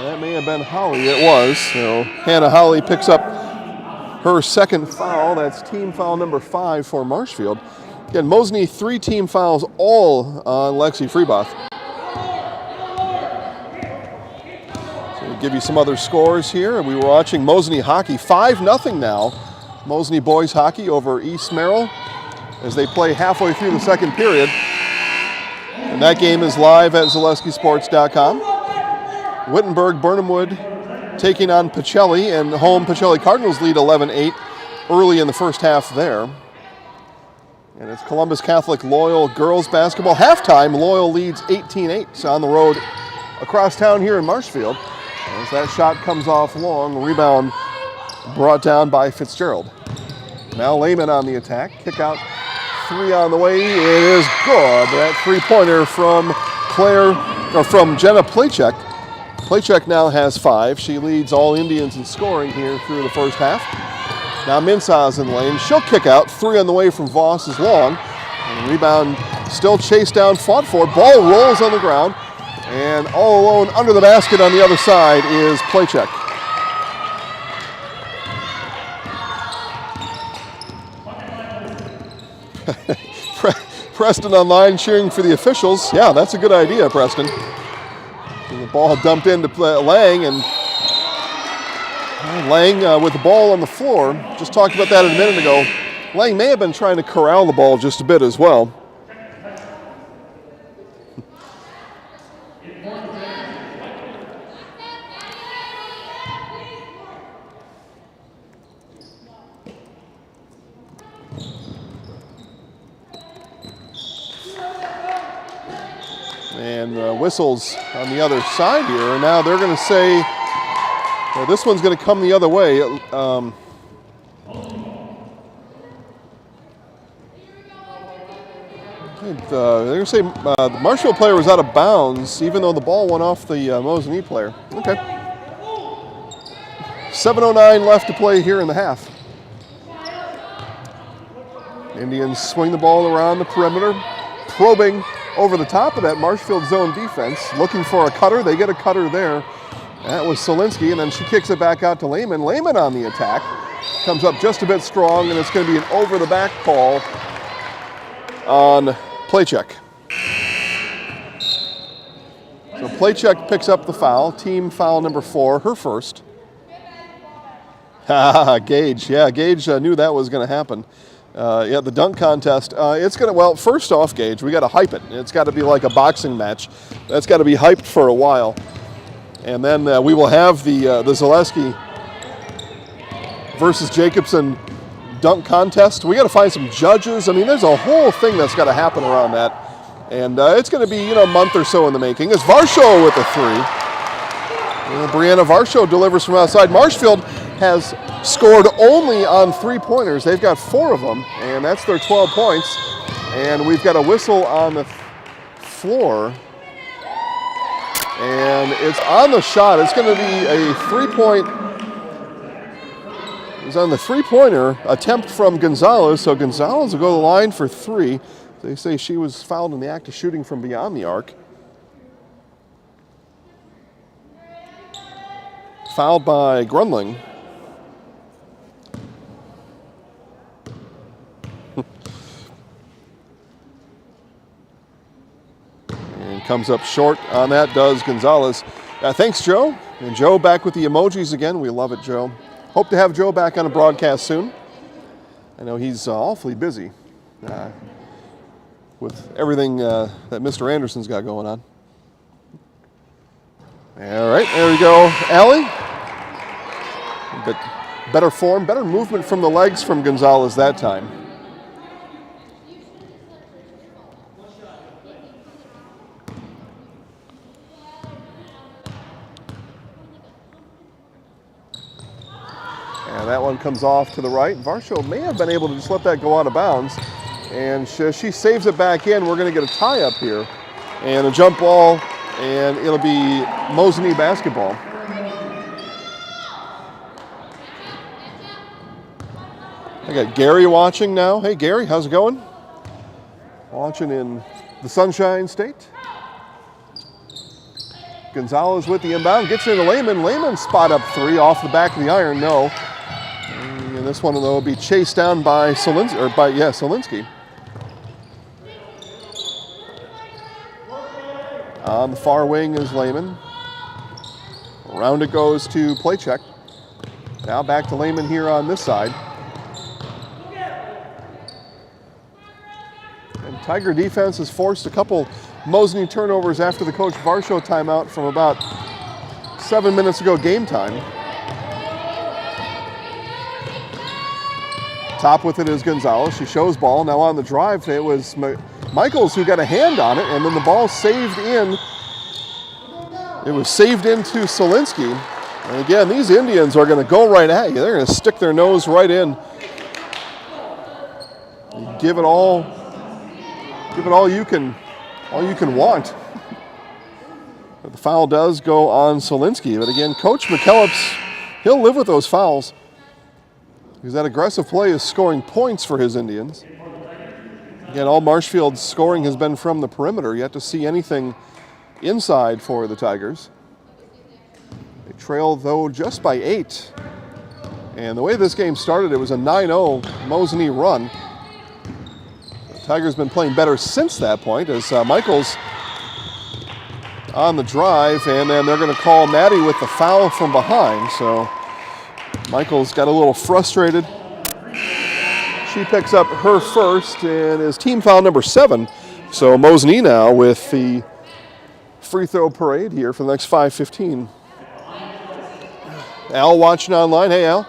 That may have been Holly. It was. So Hannah Holly picks up her second foul. That's team foul number 5 for Marshfield. Again, Mosinee 3 team fouls, all on Lexi Freeboth. So we'll give you some other scores here. We were watching Mosinee hockey, 5-0 now. Mosinee boys hockey over East Merrill as they play halfway through the second period. And that game is live at ZaleskiSports.com. Wittenberg, Burnhamwood taking on Pacelli, and home Pacelli Cardinals lead 11-8 early in the first half there. And it's Columbus Catholic Loyal girls basketball. Halftime, Loyal leads 18-8. So on the road across town here in Marshfield. As that shot comes off long, rebound brought down by Fitzgerald. Now Lehman on the attack. Kick out, 3 on the way. It is good. That 3-pointer from Jenna Playcheck. Playcheck now has 5. She leads all Indians in scoring here through the first half. Now Mensah's in the lane. She'll kick out. 3 on the way from Voss is long. And the rebound still chased down, fought for. Ball rolls on the ground. And all alone under the basket on the other side is Playcheck. Preston online cheering for the officials. Yeah, that's a good idea, Preston. And the ball dumped into Lang, and Lang with the ball on the floor. Just talked about that a minute ago. Lang may have been trying to corral the ball just a bit as well. And whistles on the other side here. And now they're going to say, well, this one's going to come the other way. They're going to say the Marshfield player was out of bounds, even though the ball went off the Mosinee player. Okay. 7:09 left to play here in the half. Indians swing the ball around the perimeter, probing over the top of that Marshfield zone defense, looking for a cutter. They get a cutter there. That was Solinsky, and then she kicks it back out to Lehman. Lehman on the attack. Comes up just a bit strong, and it's going to be an over-the-back call on Playcheck. So Playcheck picks up the foul, team foul number 4, her first. Gage. Yeah, Gage knew that was going to happen. Yeah, the dunk contest. It's going to, well, first off, Gage, we got to hype it. It's got to be like a boxing match. That's got to be hyped for a while. And then we will have the Zaleski versus Jacobson dunk contest. We got to find some judges. I mean, there's a whole thing that's got to happen around that. And it's going to be, a month or so in the making. It's Varsho with a 3. Brianna Varsho delivers from outside. Marshfield has scored only on 3-pointers. They've got 4 of them, and that's their 12 points. And we've got a whistle on the floor. And it's on the shot. It's going to be a 3-point. It's on the 3-pointer attempt from Gonzalez. So Gonzalez will go to the line for 3. They say she was fouled in the act of shooting from beyond the arc. Fouled by Grunling. And comes up short on that, does Gonzalez. Thanks, Joe. And Joe back with the emojis again. We love it, Joe. Hope to have Joe back on a broadcast soon. I know he's awfully busy with everything that Mr. Anderson's got going on. All right, there we go, Allie. But better form, better movement from the legs from Gonzalez that time. And that one comes off to the right. Varsho may have been able to just let that go out of bounds. And she saves it back in. We're going to get a tie up here. And a jump ball, and it'll be Mosinee basketball. I got Gary watching now. Hey, Gary, how's it going? Watching in the Sunshine State. Gonzalez with the inbound, gets into Lehman. Lehman spot up 3 off the back of the iron, no. And this one, though, will be chased down by Solinsky. On the far wing is Lehman. Around it goes to Playcheck. Now back to Lehman here on this side. And Tiger defense has forced a couple Mosinee turnovers after the Coach Varsho timeout from about 7 minutes ago game time. Top with it is Gonzalez. She shows ball. Now on the drive, it was Michaels who got a hand on it, and then the ball saved in. It was saved into Solinsky. And again, these Indians are going to go right at you. They're going to stick their nose right in. And give it all you can want. But the foul does go on Solinsky. But again, Coach McKellips, he'll live with those fouls, because that aggressive play is scoring points for his Indians. Again, all Marshfield's scoring has been from the perimeter. Yet to see anything inside for the Tigers. They trail, though, just by 8. And the way this game started, it was a 9-0 Mosinee run. The Tigers been playing better since that point, as Michaels on the drive, and then they're going to call Maddie with the foul from behind. So Michaels got a little frustrated. She picks up her first and is team foul number 7. So Mosinee now with the free throw parade here for the next 5:15. Al watching online. Hey, Al.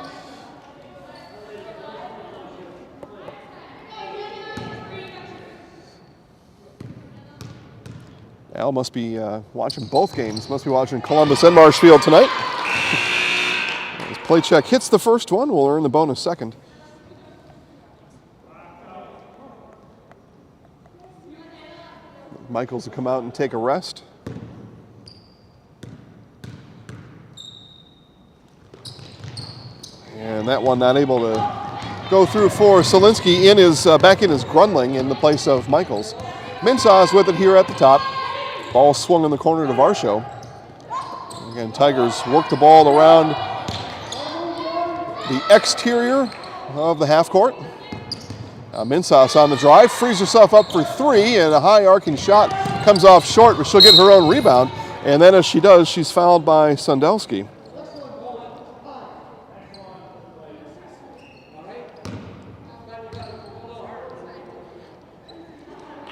Al must be watching both games. Must be watching Columbus and Marshfield tonight. As Playcheck hits the first one, we'll earn the bonus second. Michaels will come out and take a rest. And that one not able to go through for Solinsky. Back in his Grunling in the place of Michaels. Minsaw's with it here at the top. Ball swung in the corner to Varsho. Again, Tigers work the ball around the exterior of the half court. Minsaw's on the drive, frees herself up for 3, and a high arcing shot comes off short, but she'll get her own rebound. And then as she does, she's fouled by Sundelsky.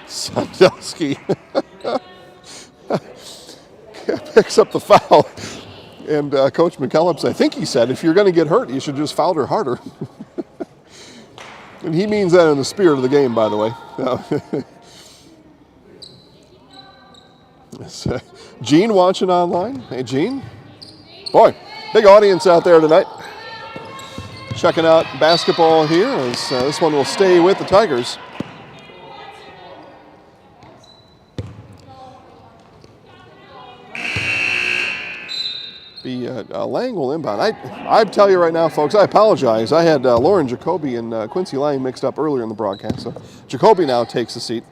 Sundelsky picks up the foul. And Coach McKellips, I think he said, if you're going to get hurt, you should just foul her harder. And he means that in the spirit of the game, by the way. Gene watching online. Hey, Gene. Boy, big audience out there tonight. checking out basketball here as this one will stay with the Tigers. Lang will inbound. I tell you right now, folks, I apologize. I had Lauren Jacoby and Quincy Lang mixed up earlier in the broadcast. So Jacoby now takes the seat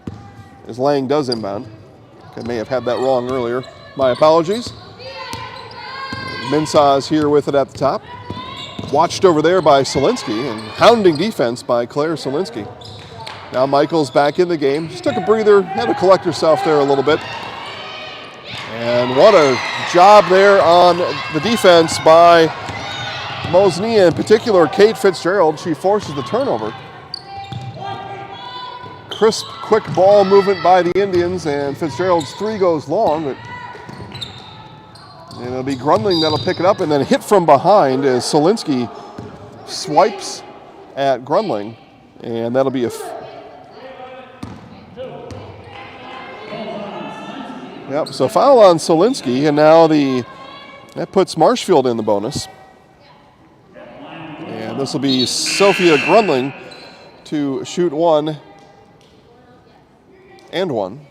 as Lang does inbound. I may have had that wrong earlier. My apologies. Minsaw's here with it at the top. Watched over there by Solinsky, and hounding defense by Claire Solinsky. Now Michaels back in the game. Just took a breather, had to collect herself there a little bit. And what a job there on the defense by Mosinee, in particular Kate Fitzgerald. She forces the turnover. Crisp, quick ball movement by the Indians, and Fitzgerald's three goes long. And it'll be Grundling that'll pick it up, and then hit from behind as Solinsky swipes at Grundling, and that'll be a Yep, so foul on Solinsky, and now that puts Marshfield in the bonus. And this will be Sophia Grundling to shoot 1 and 1.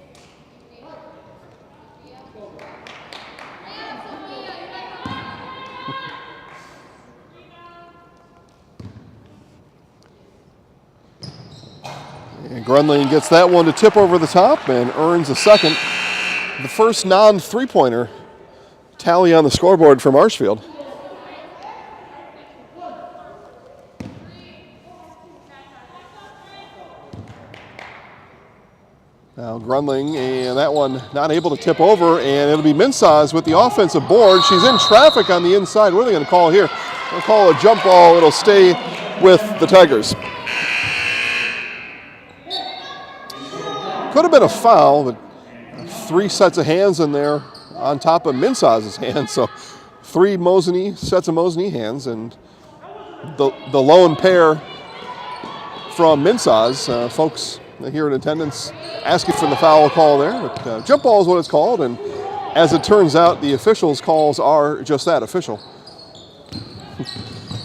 And Grundling gets that one to tip over the top and earns a second. The first non-three-pointer tally on the scoreboard for Marshfield. Now Grundling, and that one not able to tip over, and it'll be Minsaw's with the offensive board. She's in traffic on the inside. What are they going to call here? They'll call a jump ball. It'll stay with the Tigers. Could have been a foul, but 3 sets of hands in there on top of Minsaw's hands. So 3 sets of Mosinee hands, and the lone pair from Minsaw's. Folks here in attendance asking for the foul call there. But jump ball is what it's called, and as it turns out, the officials' calls are just that, official.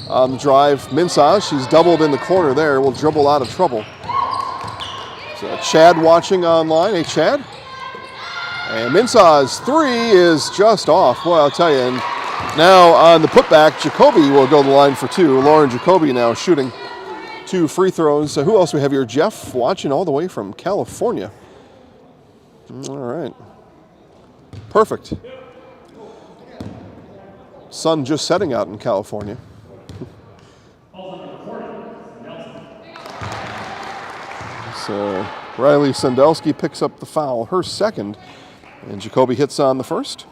On the drive, Minsaw's, she's doubled in the corner there, will dribble out of trouble. So Chad watching online. Hey, Chad. And Minsaw's 3 is just off. Well, I'll tell you. And now on the putback, Jacoby will go to the line for 2. Lauren Jacoby now shooting 2 free throws. Who else we have here? Jeff watching all the way from California. All right. Perfect. Sun just setting out in California. So Riley Sendelski picks up the foul, her second, and Jacoby hits on the first.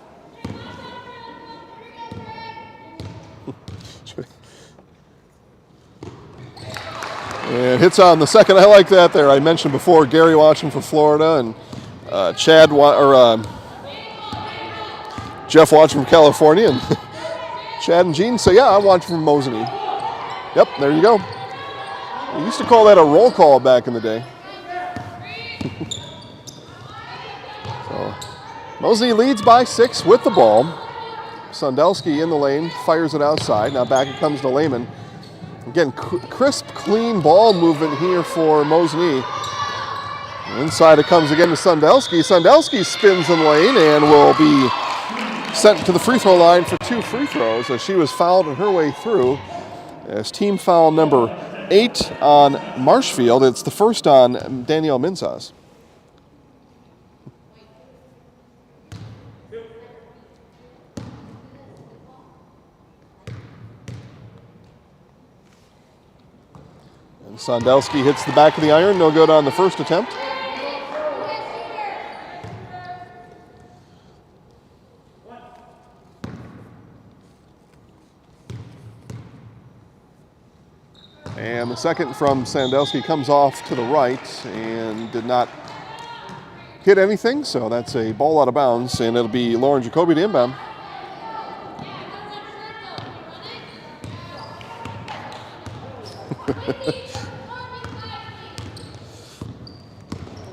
And hits on the second. I like that there. I mentioned before Gary watching from Florida, and Jeff watching from California, and Chad and Gene say, yeah, I'm watching from Mosinee. Yep, there you go. We used to call that a roll call back in the day. So Mosinee leads by 6 with the ball. Sendelski in the lane, fires it outside. Now back it comes to Lehman. Again, crisp, clean ball movement here for Mosinee. Inside it comes again to Sendelski. Sendelski spins in lane and will be sent to the free throw line for 2 free throws as she was fouled on her way through. As team foul number 8 on Marshfield. It's the first on Danielle Minsaw's. And Sendelski hits the back of the iron. No good on the first attempt. And the second from Sendelski comes off to the right and did not hit anything, so that's a ball out of bounds, and it'll be Lauren Jacoby to inbound.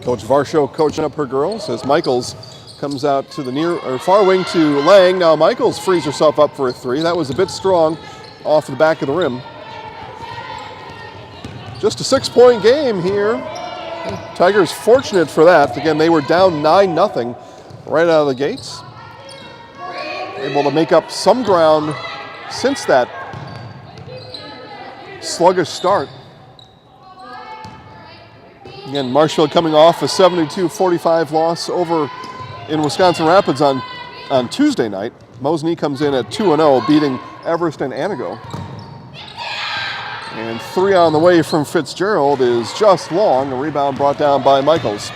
Coach Varsho coaching up her girls as Michaels comes out to the near or far wing to Lang. Now Michaels frees herself up for a 3. That was a bit strong off the back of the rim. Just a 6-point game here. Tigers fortunate for that. Again, they were down 9-0 right out of the gates. Able to make up some ground since that sluggish start. Again, Marshfield coming off a 72-45 loss over in Wisconsin Rapids on Tuesday night. Mosinee comes in at 2-0, beating Everest and Anago. And 3 on the way from Fitzgerald is just long. A rebound brought down by Michaels.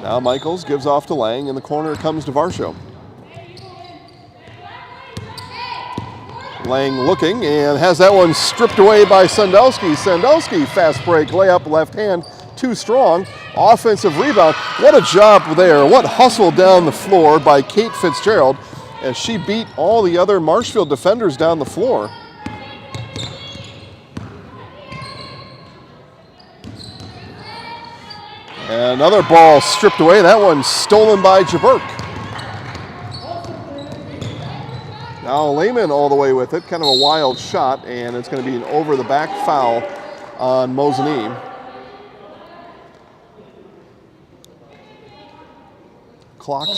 Now Michaels gives off to Lang. In the corner it comes to Varsho. Lang looking and has that one stripped away by Sandowski. Sandowski, fast break, layup, left hand, too strong. Offensive rebound. What a job there. What hustle down the floor by Kate Fitzgerald as she beat all the other Marshfield defenders down the floor. Another ball stripped away. That one stolen by Jaburk. Now Lehman all the way with it. Kind of a wild shot, and it's going to be an over-the-back foul on Mosinee. Clock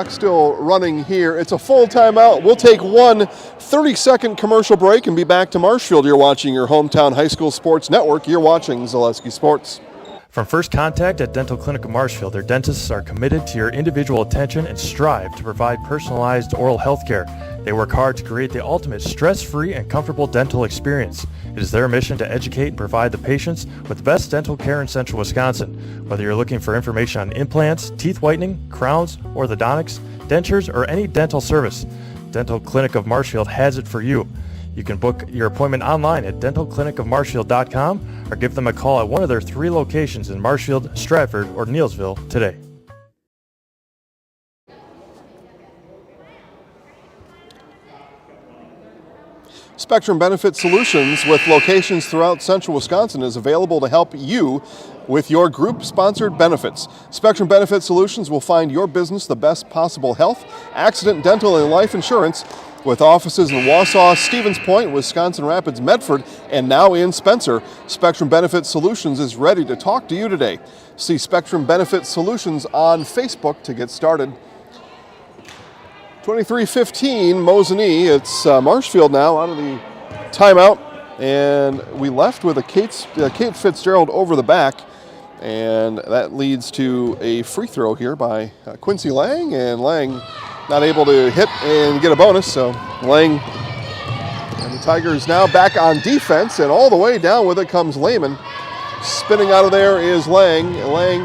still running here. It's a full timeout. We'll take one 30-second commercial break and be back to Marshfield. You're watching your hometown high school sports network. You're watching Zaleski Sports. From first contact at Dental Clinic of Marshfield, their dentists are committed to your individual attention and strive to provide personalized oral health care. They work hard to create the ultimate stress-free and comfortable dental experience. It is their mission to educate and provide the patients with the best dental care in central Wisconsin. Whether you're looking for information on implants, teeth whitening, crowns, orthodontics, dentures, or any dental service, Dental Clinic of Marshfield has it for you. You can book your appointment online at dentalclinicofmarshfield.com or give them a call at one of their 3 locations in Marshfield, Stratford, or Neillsville today. Spectrum Benefit Solutions with locations throughout central Wisconsin is available to help you with your group-sponsored benefits. Spectrum Benefit Solutions will find your business the best possible health, accident, dental, and life insurance with offices in Wausau, Stevens Point, Wisconsin Rapids, Medford, and now in Spencer. Spectrum Benefit Solutions is ready to talk to you today. See Spectrum Benefit Solutions on Facebook to get started. 23-15, Mosinee. It's Marshfield now out of the timeout, and we left with a Kate Fitzgerald over the back, and that leads to a free throw here by Quincy Lang, and Lang not able to hit and get a bonus, so Lang and the Tigers now back on defense, and all the way down with it comes Lehman. Spinning out of there is Lang. Lang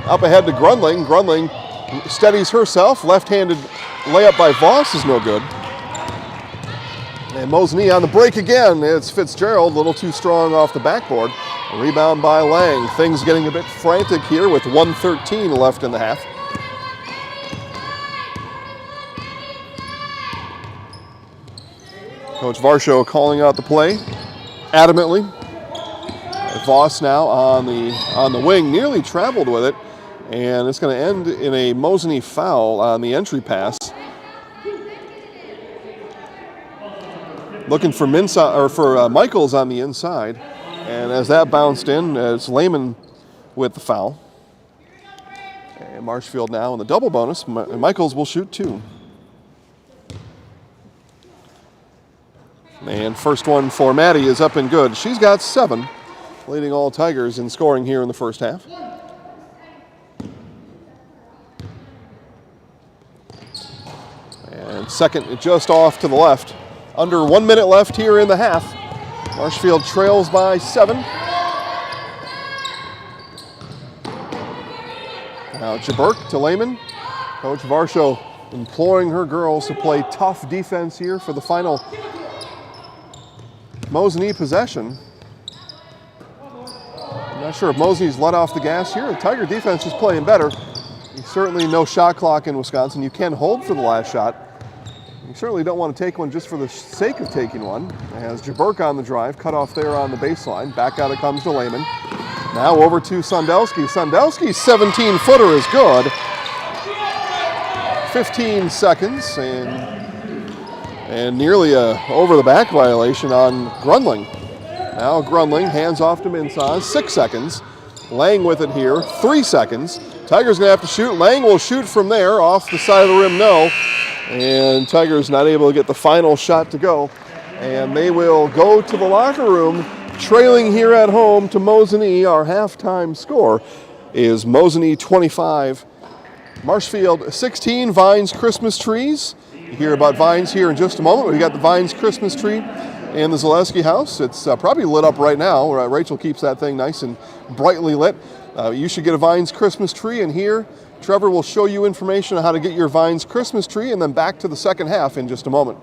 up ahead to Grundling. Grundling steadies herself. Left-handed layup by Voss is no good. And Mosinee on the break again. It's Fitzgerald, a little too strong off the backboard. A rebound by Lang. Things getting a bit frantic here with 1:13 left in the half. Coach Varsho calling out the play adamantly. Voss now on the wing, nearly traveled with it, and it's going to end in a Mosinee foul on the entry pass. Looking for Michaels on the inside, and as that bounced in, it's Lehman with the foul. And Marshfield now in the double bonus. Michaels will shoot 2. And first one for Maddie is up and good. She's got 7, leading all Tigers in scoring here in the first half. And second just off to the left. Under 1 minute left here in the half. Marshfield trails by 7. Now Jaburk to Lehman. Coach Varsho imploring her girls to play tough defense here for the final Mosinee possession. I'm not sure if Mosinee's let off the gas here. The Tiger defense is playing better. Certainly no shot clock in Wisconsin. You can hold for the last shot. You certainly don't want to take one just for the sake of taking one. As Jaburk on the drive, cut off there on the baseline. Back out it comes to Lehman. Now over to Sandowski. Sandowski's 17-footer is good. 15 seconds, and And nearly a over-the-back violation on Grunling. Now Grunling hands off to Minsaz, 6 seconds. Lang with it here, 3 seconds. Tiger's going to have to shoot. Lang will shoot from there, off the side of the rim, no. And Tiger's not able to get the final shot to go. And they will go to the locker room, trailing here at home to Mosinee. Our halftime score is Mosinee 25, Marshfield 16. Vines Christmas trees. You hear about Vines here in just a moment. We've got the Vines Christmas tree in the Zaleski house. It's probably lit up right now. Rachel keeps that thing nice and brightly lit. You should get a Vines Christmas tree, and here Trevor will show you information on how to get your Vines Christmas tree, and then back to the second half in just a moment.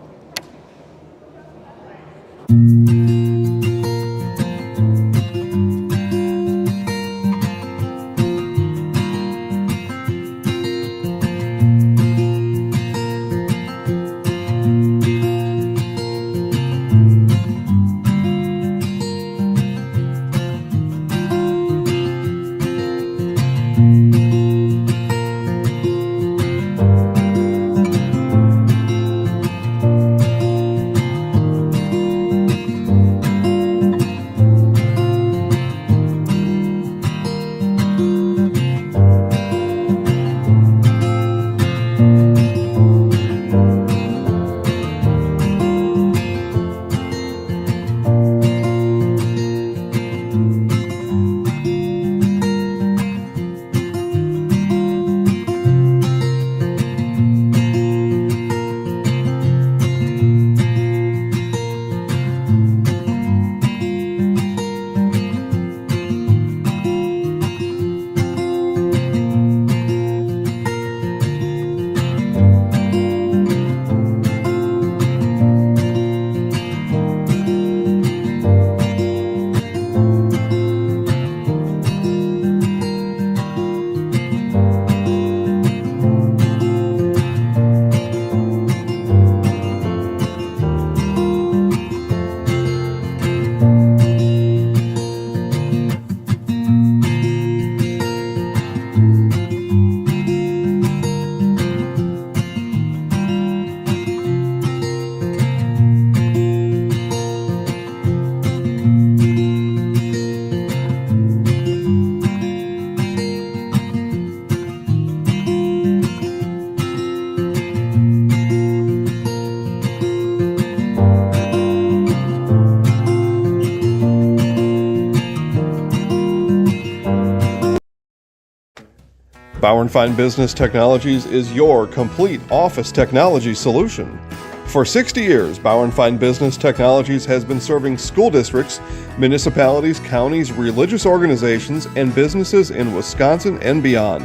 Bauer & Fine Business Technologies is your complete office technology solution. For 60 years, Bauer & Fine Business Technologies has been serving school districts, municipalities, counties, religious organizations, and businesses in Wisconsin and beyond.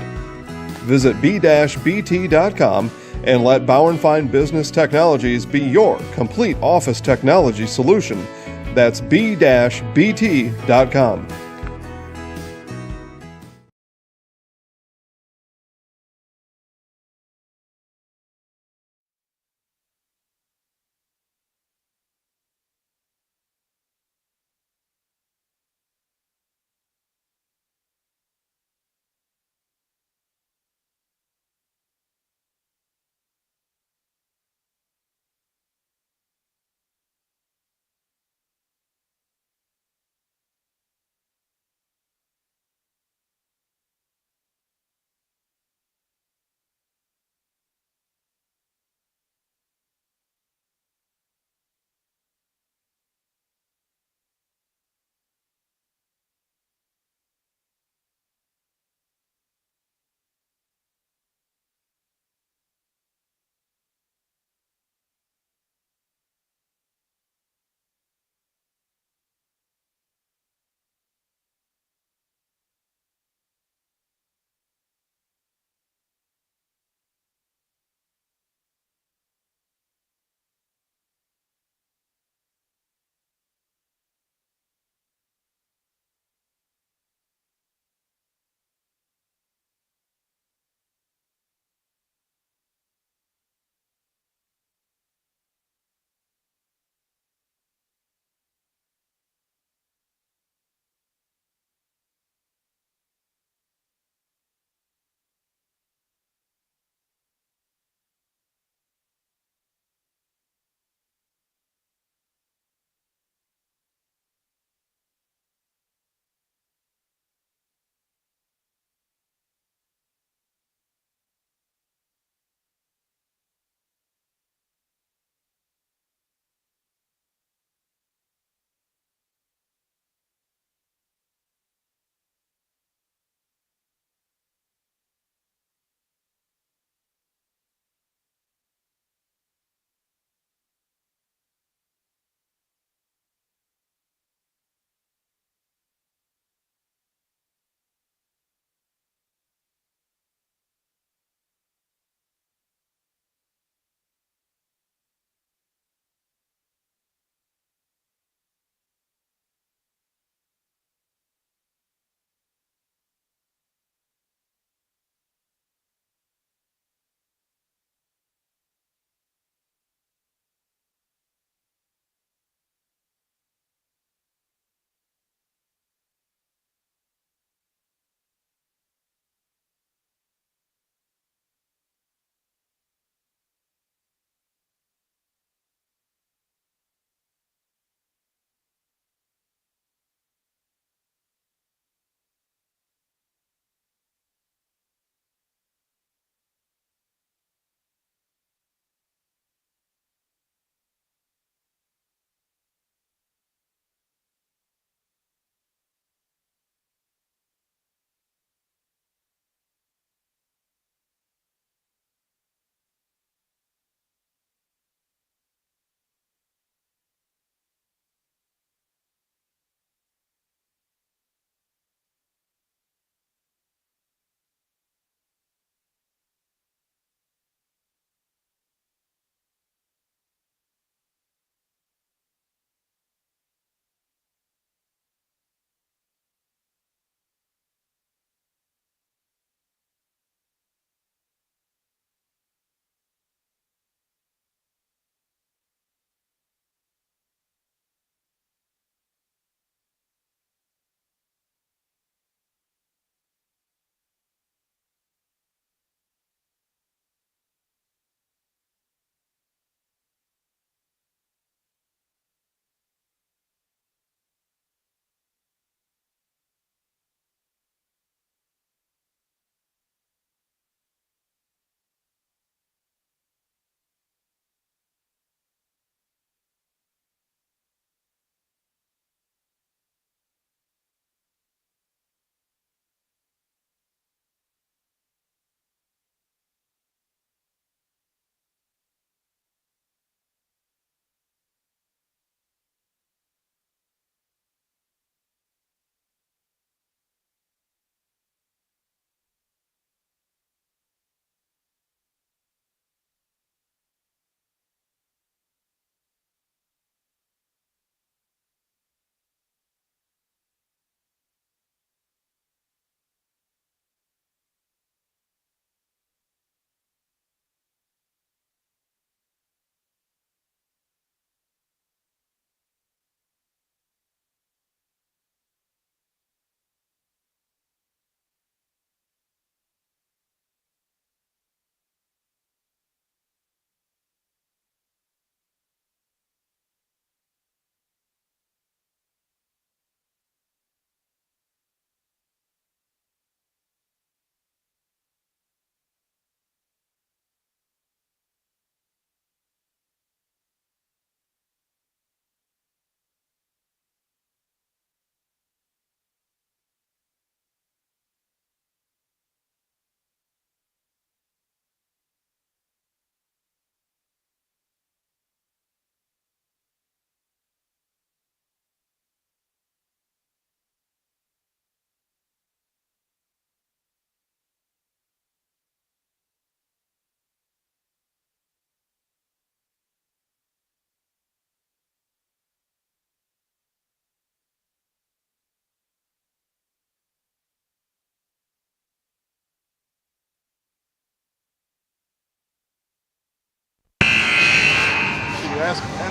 Visit b-bt.com and let Bauer & Fine Business Technologies be your complete office technology solution. That's b-bt.com.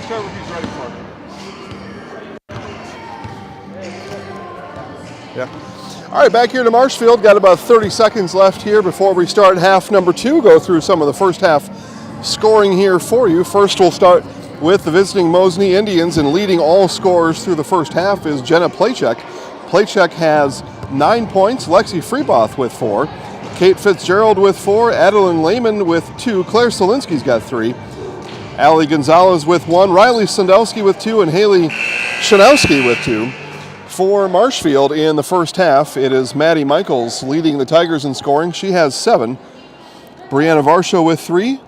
server he's ready for. Yeah. All right, back here to Marshfield. Got about 30 seconds left here before we start half number 2. Go through some of the first half scoring here for you. First, we'll start with the visiting Mosinee Indians, and leading all scorers through the first half is Jenna Playcheck. Playcheck has 9 points, Lexi Freeboth with 4, Kate Fitzgerald with 4, Adeline Lehman with 2, Claire Solinsky's got 3, Allie Gonzalez with 1, Riley Sandowski with 2, and Haley Shanowski with 2. For Marshfield in the first half, it is Maddie Michaels leading the Tigers in scoring. She has 7. Brianna Varsho with 3.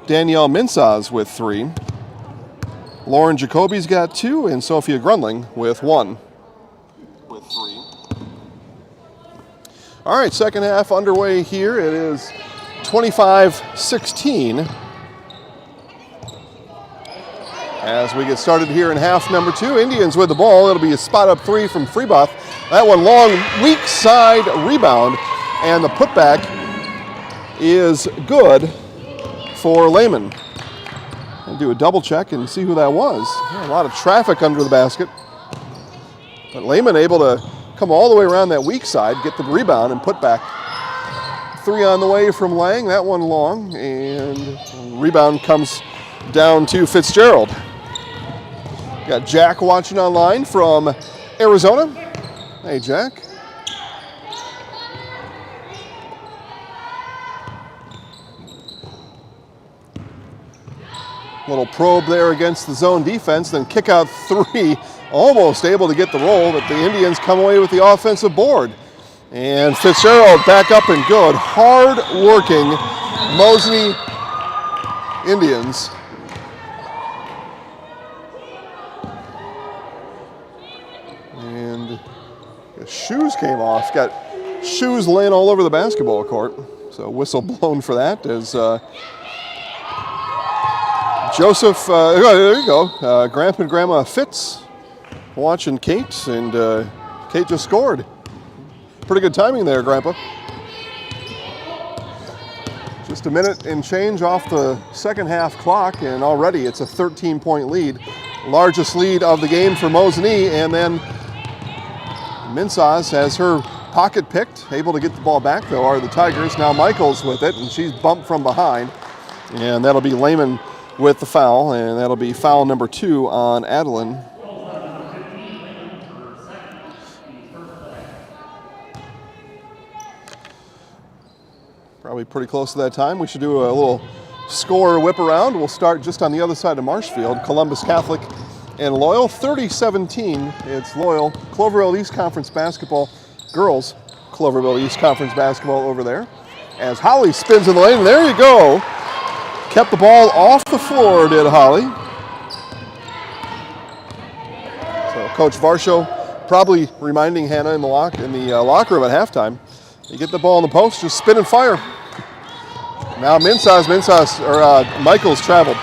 Danielle Minsaz with 3. Lauren Jacoby's got 2, and Sophia Grunling with 1. With 3. All right, second half underway here. It is 25-16. As we get started here in half number 2, Indians with the ball. It'll be a spot up 3 from Freeboth. That one long, weak side rebound, and the putback is good for Lehman. I'll do a double check and see who that was. A lot of traffic under the basket. But Lehman able to come all the way around that weak side, get the rebound, and put back. 3 on the way from Lang, that one long, and rebound comes down to Fitzgerald. Got Jack watching online from Arizona. Hey, Jack. Little probe there against the zone defense, then kick out 3, almost able to get the roll, but the Indians come away with the offensive board. And Fitzgerald back up and good. Hard-working Mosinee Indians. And shoes came off. Got shoes laying all over the basketball court. So whistle blown for that as Joseph, there you go. Grandpa and Grandma Fitz watching Kate, and Kate just scored. Pretty good timing there, Grandpa. Just a minute and change off the second half clock, and already it's a 13-point lead. Largest lead of the game for Mosinee, and then Minsaz has her pocket picked, able to get the ball back, though, are the Tigers. Now Michaels with it, and she's bumped from behind, and that'll be Lehman with the foul, and that'll be foul number 2 on Adeline. Probably pretty close to that time. We should do a little score whip around. We'll start just on the other side of Marshfield. Columbus Catholic and Loyal, 30-17. It's Loyal. Cloverville East Conference basketball, girls Cloverville East Conference basketball over there. As Holly spins in the lane, there you go. Kept the ball off the floor, did Holly. So Coach Varsho probably reminding Hannah in the locker room at halftime, you get the ball in the post, just spin and fire. Now Michaels traveled.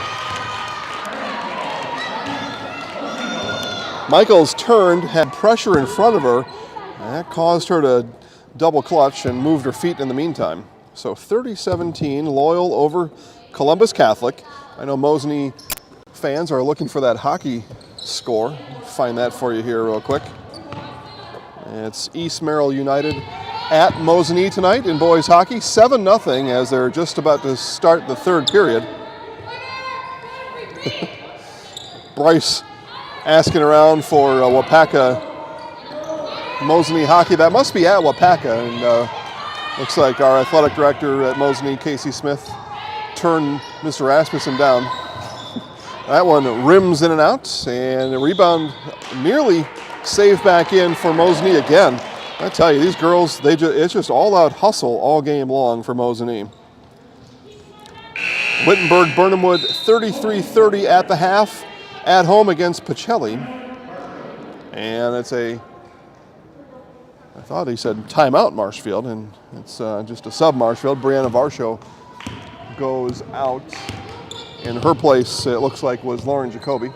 Michaels turned, had pressure in front of her, and that caused her to double clutch and moved her feet in the meantime. So 30-17, Loyal over Columbus Catholic. I know Mosinee fans are looking for that hockey score. Find that for you here real quick. It's East Merrill United at Mosinee tonight in boys hockey, 7-0 as they're just about to start the third period. Bryce asking around for Wapaka Mosinee hockey. That must be at Wapaka, and looks like our athletic director at Mosinee, Casey Smith, turned Mr. Rasmussen down. That one rims in and out, and a rebound nearly saved back in for Mosinee again. I tell you, these girls, it's just all-out hustle all game long for Mosinee. Wittenberg-Burnhamwood 33-30 at the half, at home against Pacelli. And it's I thought he said timeout Marshfield, and it's just a sub Marshfield. Brianna Varsho goes out. In her place, it looks like, was Lauren Jacoby.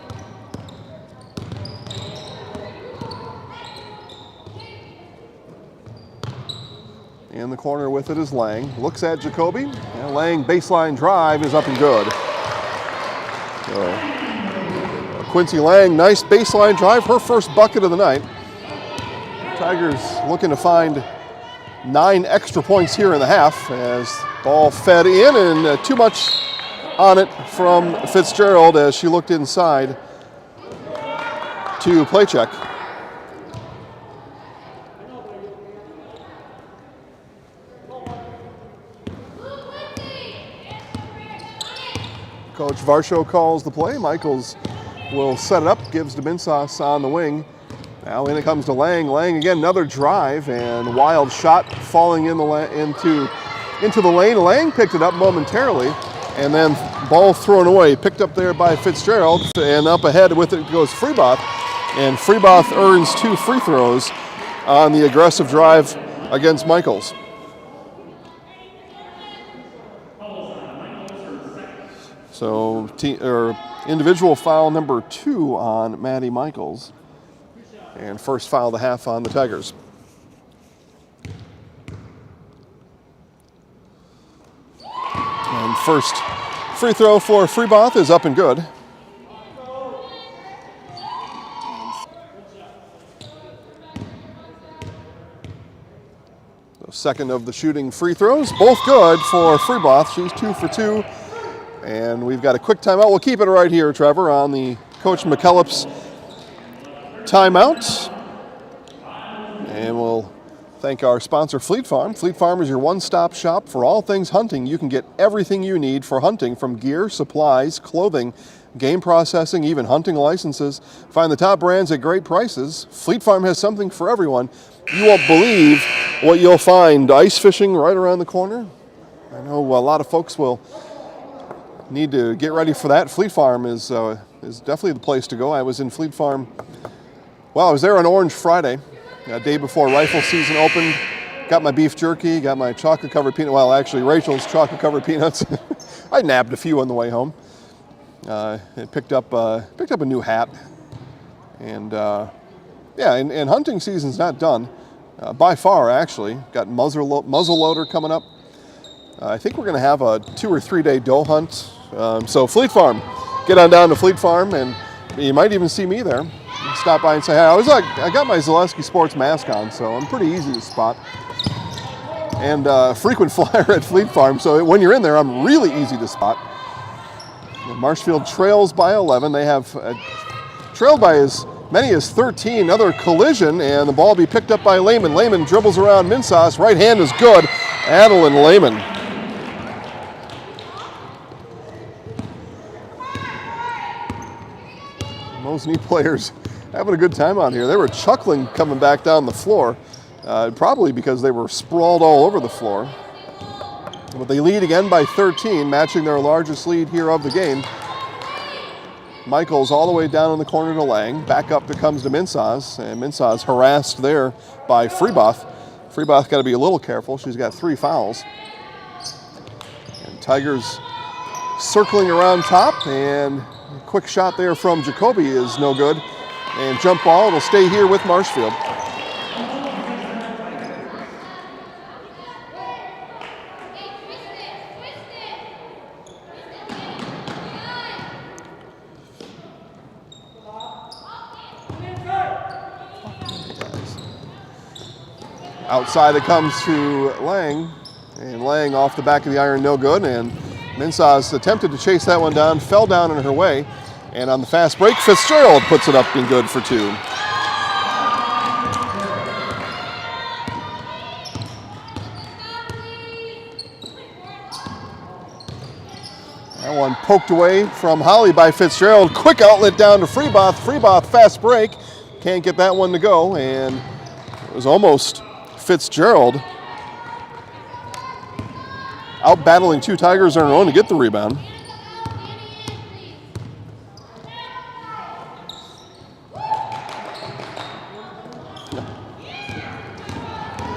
In the corner with it is Lang. Looks at Jacoby. And Lang baseline drive is up and good. So Quincy Lang, nice baseline drive, her first bucket of the night. Tigers looking to find 9 extra points here in the half as ball fed in and too much on it from Fitzgerald as she looked inside to play check. Coach Varsho calls the play. Michaels will set it up, gives to Minsas on the wing. Now in it comes to Lang. Lang again, another drive and wild shot falling into the lane. Lang picked it up momentarily and then ball thrown away, picked up there by Fitzgerald, and up ahead with it goes Freeboth. And Freeboth earns 2 free throws on the aggressive drive against Michaels. So individual foul number 2 on Maddie Michaels. And first foul of the half on the Tigers. And first free throw for Freeboth is up and good. The second of the shooting free throws, both good for Freeboth. She's 2 for 2. And we've got a quick timeout. We'll keep it right here, Trevor, on the Coach McKellips timeout. And we'll thank our sponsor, Fleet Farm. Fleet Farm is your one-stop shop for all things hunting. You can get everything you need for hunting, from gear, supplies, clothing, game processing, even hunting licenses. Find the top brands at great prices. Fleet Farm has something for everyone. You won't believe what you'll find. Ice fishing right around the corner. I know a lot of folks will need to get ready for that. Fleet Farm is definitely the place to go. I was in Fleet Farm. Well, I was there on Orange Friday, a day before rifle season opened. Got my beef jerky, got my chocolate-covered peanut. Well, actually, Rachel's chocolate-covered peanuts. I nabbed a few on the way home. And picked up a new hat, and and hunting season's not done by far. Actually, got muzzle loader coming up. I think we're going to have a 2 or 3 day doe hunt. So Fleet Farm, get on down to Fleet Farm, and you might even see me there. Stop by and say hi. I got my Zaleski Sports mask on, so I'm pretty easy to spot. And frequent flyer at Fleet Farm, so when you're in there, I'm really easy to spot. And Marshfield trails by 11. They have trailed by as many as 13. Another collision, and the ball will be picked up by Lehman. Lehman dribbles around Minsas. Right hand is good. Adeline Lehman. Mosinee players having a good time out here. They were chuckling coming back down the floor, probably because they were sprawled all over the floor. But they lead again by 13, matching their largest lead here of the game. Michaels all the way down in the corner to Lang. Back up it comes to Minsas, and Minsas harassed there by Freeboth. Freeboth got to be a little careful. She's got 3 fouls. And Tigers circling around top, and a quick shot there from Jacoby is no good. And jump ball, it'll stay here with Marshfield. Outside it comes to Lang, and Lang off the back of the iron, no good, and Minsas attempted to chase that one down, fell down in her way, and on the fast break, Fitzgerald puts it up and good for 2. That one poked away from Holly by Fitzgerald. Quick outlet down to Freeboth. Freeboth fast break, can't get that one to go, and it was almost Fitzgerald out battling 2 Tigers on her own to get the rebound.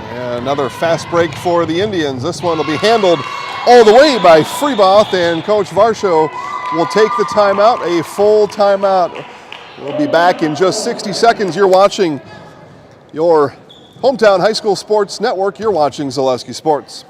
And another fast break for the Indians. This one will be handled all the way by Freeboth, and Coach Varsho will take the timeout, a full timeout. We'll be back in just 60 seconds. You're watching your Hometown High School Sports Network. You're watching Zaleski Sports.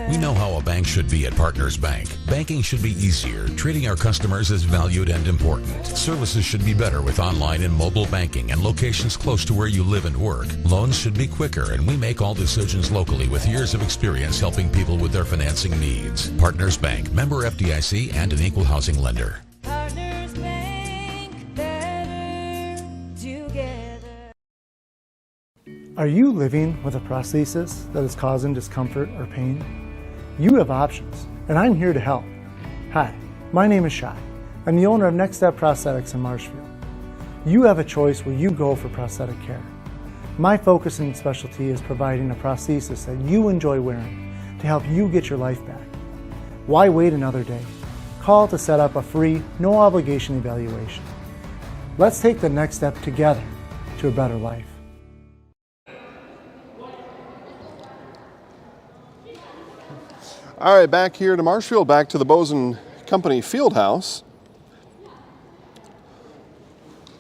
We know how a bank should be at Partners Bank. Banking should be easier, treating our customers as valued and important. Services should be better with online and mobile banking and locations close to where you live and work. Loans should be quicker, and we make all decisions locally with years of experience helping people with their financing needs. Partners Bank, member FDIC, and an equal housing lender. Partners Bank, better together. Are you living with a prosthesis that is causing discomfort or pain? You have options, and I'm here to help. Hi, my name is Shai. I'm the owner of Next Step Prosthetics in Marshfield. You have a choice where you go for prosthetic care. My focus and specialty is providing a prosthesis that you enjoy wearing to help you get your life back. Why wait another day? Call to set up a free, no obligation evaluation. Let's take the next step together to a better life. All right, back here to Marshfield, back to the Bosen Company Fieldhouse.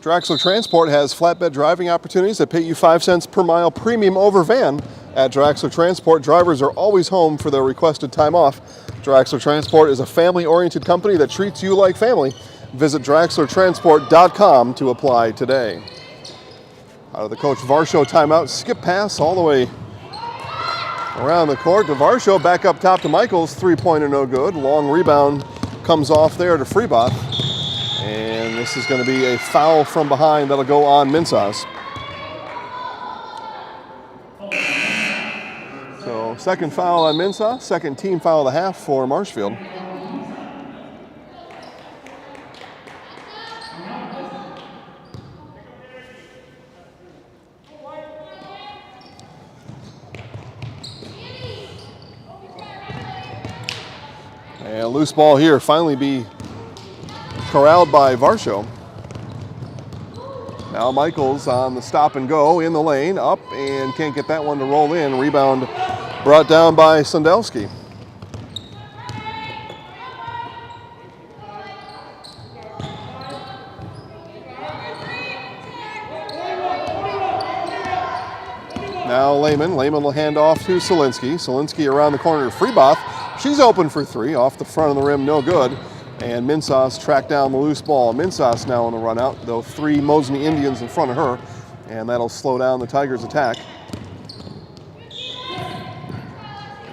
Draxler Transport has flatbed driving opportunities that pay you 5 cents per mile premium over van. At Draxler Transport, drivers are always home for their requested time off. Draxler Transport is a family-oriented company that treats you like family. Visit DraxlerTransport.com to apply today. Out of the Coach Varsho timeout, skip pass all the way around the court to Varsho, back up top to Michaels, three-pointer no good. Long rebound comes off there to Freeboth. And this is going to be a foul from behind that'll go on Minsas. So second foul on Minsas, second team foul of the half for Marshfield. And a loose ball here, finally be corralled by Varsho. Now Michaels on the stop and go in the lane, up and can't get that one to roll in. Rebound brought down by Sundelski. Now Lehman will hand off to Solinsky. Solinsky around the corner to Freeboth. She's open for three, off the front of the rim, no good. And Minsas tracked down the loose ball. Minsas now on the run out, though three Mosinee Indians in front of her, and that'll slow down the Tigers' attack.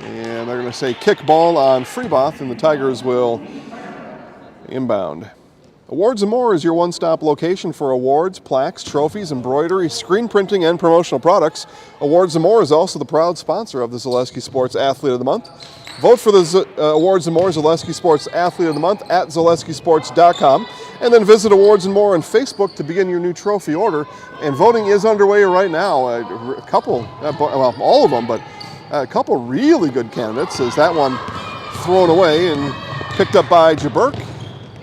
And they're going to say kick ball on Freeboth, and the Tigers will inbound. Awards and More is your one-stop location for awards, plaques, trophies, embroidery, screen printing, and promotional products. Awards and More is also the proud sponsor of the Zaleski Sports Athlete of the Month. Vote for the Awards and More Zaleski Sports Athlete of the Month at ZaleskiSports.com, and then visit Awards and More on Facebook to begin your new trophy order. And voting is underway right now. A couple, well, all of them, but a couple really good candidates. As that one thrown away and picked up by Jaburk,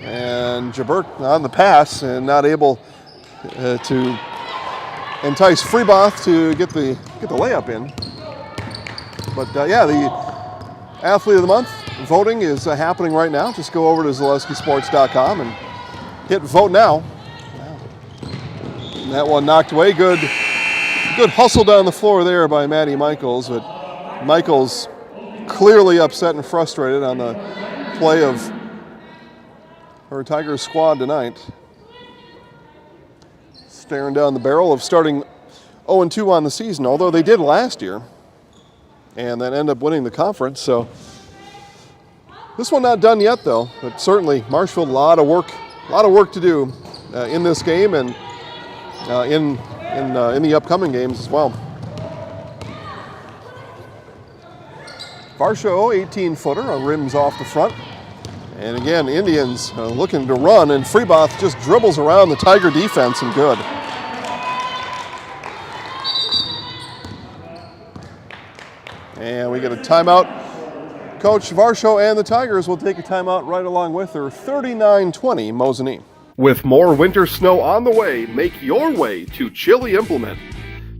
and Jaburk on the pass and not able to entice Freeboth to get the layup in. But yeah, the Athlete of the Month voting is happening right now. Just go over to ZaleskiSports.com and hit vote now. And that one knocked away. Good hustle down the floor there by Maddie Michaels, but Michaels clearly upset and frustrated on the play of her Tigers squad tonight. Staring down the barrel of starting 0-2 on the season, although they did last year, and then end up winning the conference. So this one not done yet, though. But certainly Marshfield, a lot of work to do in this game and in the upcoming games as well. Varsho, 18-footer, rims off the front. And again, Indians looking to run, and Freeboth just dribbles around the Tiger defense and good. And we get a timeout. Coach Varsho and the Tigers will take a timeout right along with her. 39-20 Mosinee. With more winter snow on the way, make your way to Chili Implement.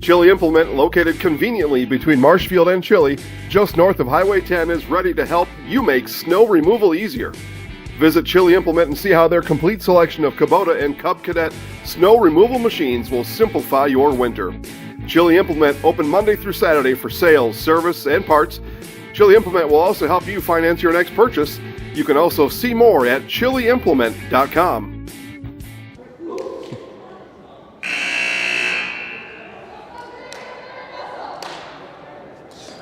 Chili Implement, located conveniently between Marshfield and Chili, just north of Highway 10, is ready to help you make snow removal easier. Visit Chili Implement and see how their complete selection of Kubota and Cub Cadet snow removal machines will simplify your winter. Chili Implement open Monday through Saturday for sales, service, and parts. Chili Implement will also help you finance your next purchase. You can also see more at chiliimplement.com.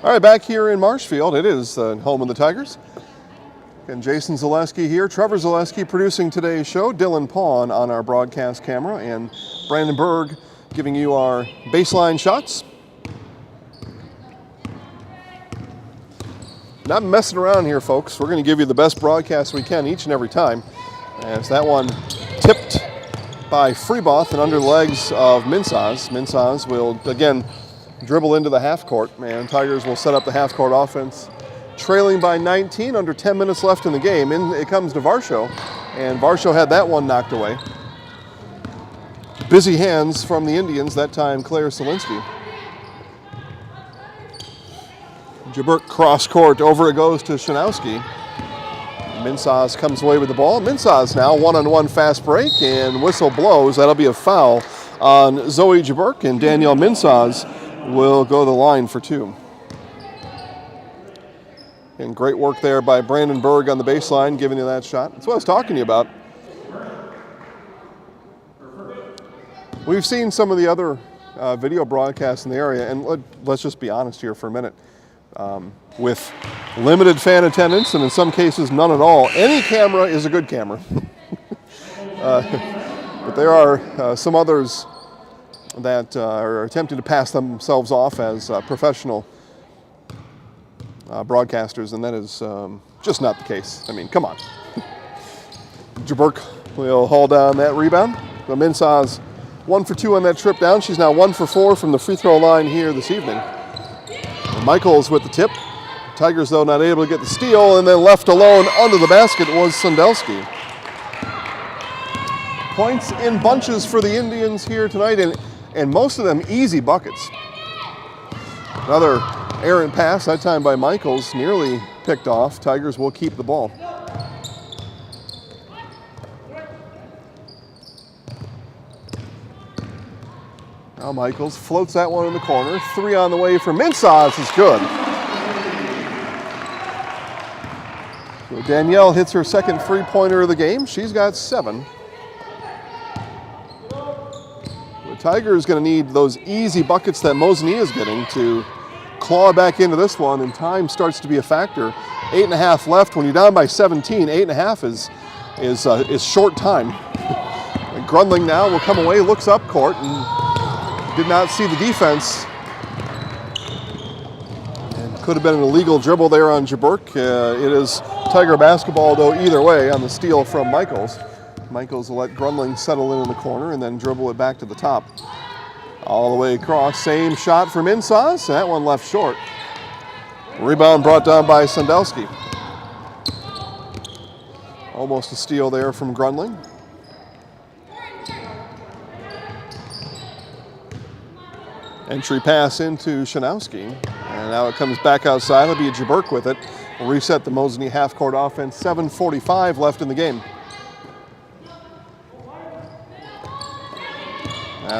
All right, back here in Marshfield, it is home of the Tigers. And Jason Zaleski here, Trevor Zaleski producing today's show, Dylan Pawn on our broadcast camera, and Brandon Berg giving you our baseline shots. Not messing around here, folks. We're going to give you the best broadcast we can each and every time. As that one tipped by Freeboth and under the legs of Minsaz. Minsaz will, again, dribble into the half court, and Tigers will set up the half court offense. Trailing by 19, under 10 minutes left in the game. In it comes to Varsho, and Varsho had that one knocked away. Busy hands from the Indians, that time Claire Solinsky. Jabert cross court, over it goes to Shanowski. Minsaz comes away with the ball. Minsaz now one-on-one fast break, and whistle blows. That'll be a foul on Zoe Jabert, and Danielle Minsaz will go to the line for two. And great work there by Brandon Berg on the baseline, giving you that shot. That's what I was talking to you about. We've seen some of the other video broadcasts in the area, and let's just be honest here for a minute. With limited fan attendance, and in some cases none at all, any camera is a good camera. But there are some others that are attempting to pass themselves off as professional broadcasters, and that is just not the case. I mean, come on. Jabert will haul down that rebound. The Minsaz 1 for 2 on that trip down. She's now 1 for 4 from the free throw line here this evening. And Michaels with the tip. Tigers, though, not able to get the steal, and then left alone under the basket was Sundelski. Points in bunches for the Indians here tonight, and most of them easy buckets. Another errant pass, that time by Michaels, nearly picked off. Tigers will keep the ball. Now Michaels floats that one in the corner. 3 on the way for Minsaz is good. So Danielle hits her second three-pointer of the game. She's got 7. The Tigers going to need those easy buckets that Mosinee is getting to claw back into this one, and time starts to be a factor. 8.5 left. When you're down by 17, 8.5 is short time. And Grundling now will come away, looks up court, and did not see the defense. And could have been an illegal dribble there on Jabert. It is Tiger basketball, though, either way on the steal from Michaels. Michaels will let Grundling settle in the corner and then dribble it back to the top. All the way across, same shot from Minsaz. That one left short. Rebound brought down by Sundelski. Almost a steal there from Grundling. Entry pass into Shanowski. And now it comes back outside. It'll be a Jabert with it. We'll reset the Mosinee half-court offense. 7:45 left in the game.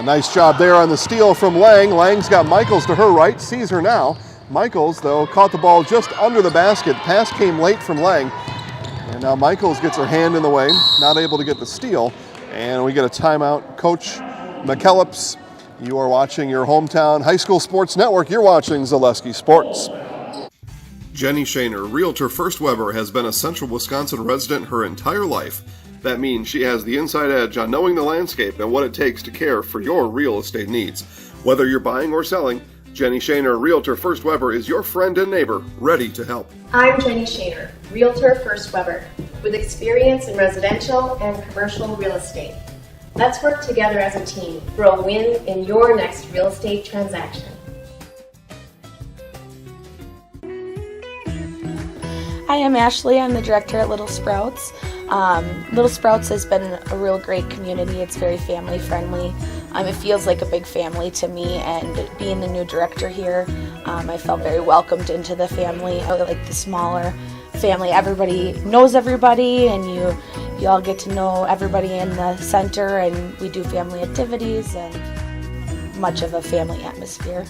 Nice job there on the steal from Lang. Lang's got Michaels to her right, sees her now. Michaels, though, caught the ball just under the basket. Pass came late from Lang. And now Michaels gets her hand in the way, not able to get the steal. And we get a timeout. Coach McKellips, you are watching your hometown high school sports network. You're watching Zaleski Sports. Jenny Shaner, Realtor First Weber, has been a Central Wisconsin resident her entire life. That means she has the inside edge on knowing the landscape and what it takes to care for your real estate needs. Whether you're buying or selling, Jenny Shaner, Realtor First Weber, is your friend and neighbor, ready to help. I'm Jenny Shaner, Realtor First Weber, with experience in residential and commercial real estate. Let's work together as a team for a win in your next real estate transaction. Hi, I'm Ashley. I'm the director at Little Sprouts. Little Sprouts has been a real great community. It's very family friendly. It feels like a big family to me, and being the new director here, I felt very welcomed into the family. I like the smaller family. Everybody knows everybody, and you all get to know everybody in the center, and we do family activities and much of a family atmosphere.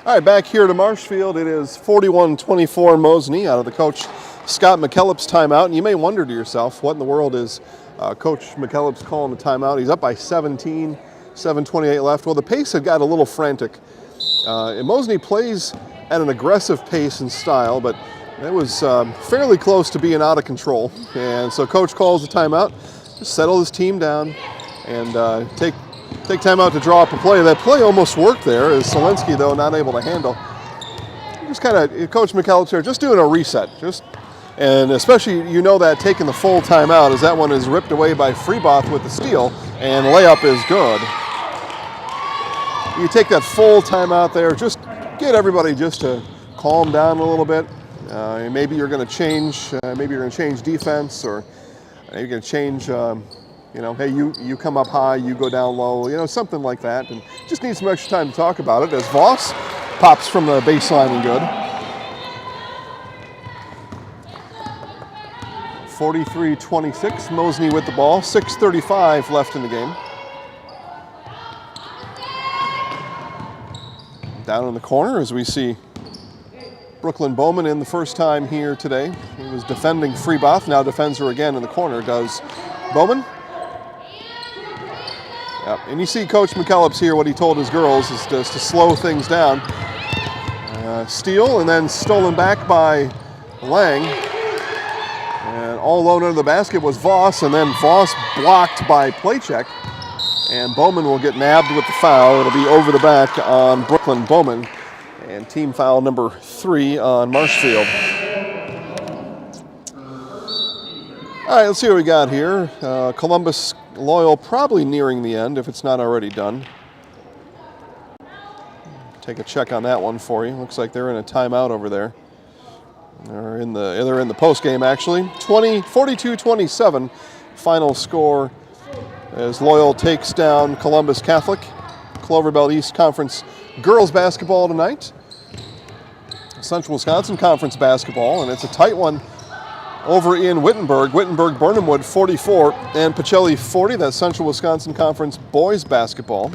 All right, back here to Marshfield. It is 41-24 Mosinee out of the Coach Scott McKellop's timeout. And you may wonder to yourself, what in the world is Coach McKellop's calling a timeout? He's up by 17, 7:28 left. Well, the pace had got a little frantic. And Mosinee plays at an aggressive pace and style, but it was fairly close to being out of control. And so Coach calls the timeout, just settle his team down, and take time out to draw up a play. That play almost worked there, as Selensky, though, not able to handle. Just kind of, Coach McKellop's here, just doing a reset. And especially, you know that taking the full timeout, as that one is ripped away by Freeboth with the steal, and layup is good. You take that full timeout there, just get everybody just to calm down a little bit. Maybe you're going to change. Maybe you're going to change defense, or you're going to change. Hey, you come up high, you go down low, something like that. And just need some extra time to talk about it as Voss pops from the baseline and good. 43-26, Mosinee with the ball, 6:35 left in the game. Down in the corner as we see Brooklyn Bowman in the first time here today. He was defending Freeboth, now defends her again in the corner, does Bowman. Yep. And you see Coach McKellop's here, what he told his girls is just to slow things down. Steal and then stolen back by Lang. And all alone under the basket was Voss, and then Voss blocked by Playcheck. And Bowman will get nabbed with the foul. It'll be over the back on Brooklyn Bowman. And team foul number 3 on Marshfield. All right, let's see what we got here. Columbus Loyal probably nearing the end if it's not already done. Take a check on that one for you. Looks like they're in a timeout over there. They're in the post game actually. 42-27 final score as Loyal takes down Columbus Catholic. Clover Belt East Conference girls basketball tonight. Central Wisconsin Conference basketball, and it's a tight one over in Wittenberg. Wittenberg-Burnhamwood 44 and Pacelli 40. That's Central Wisconsin Conference boys basketball.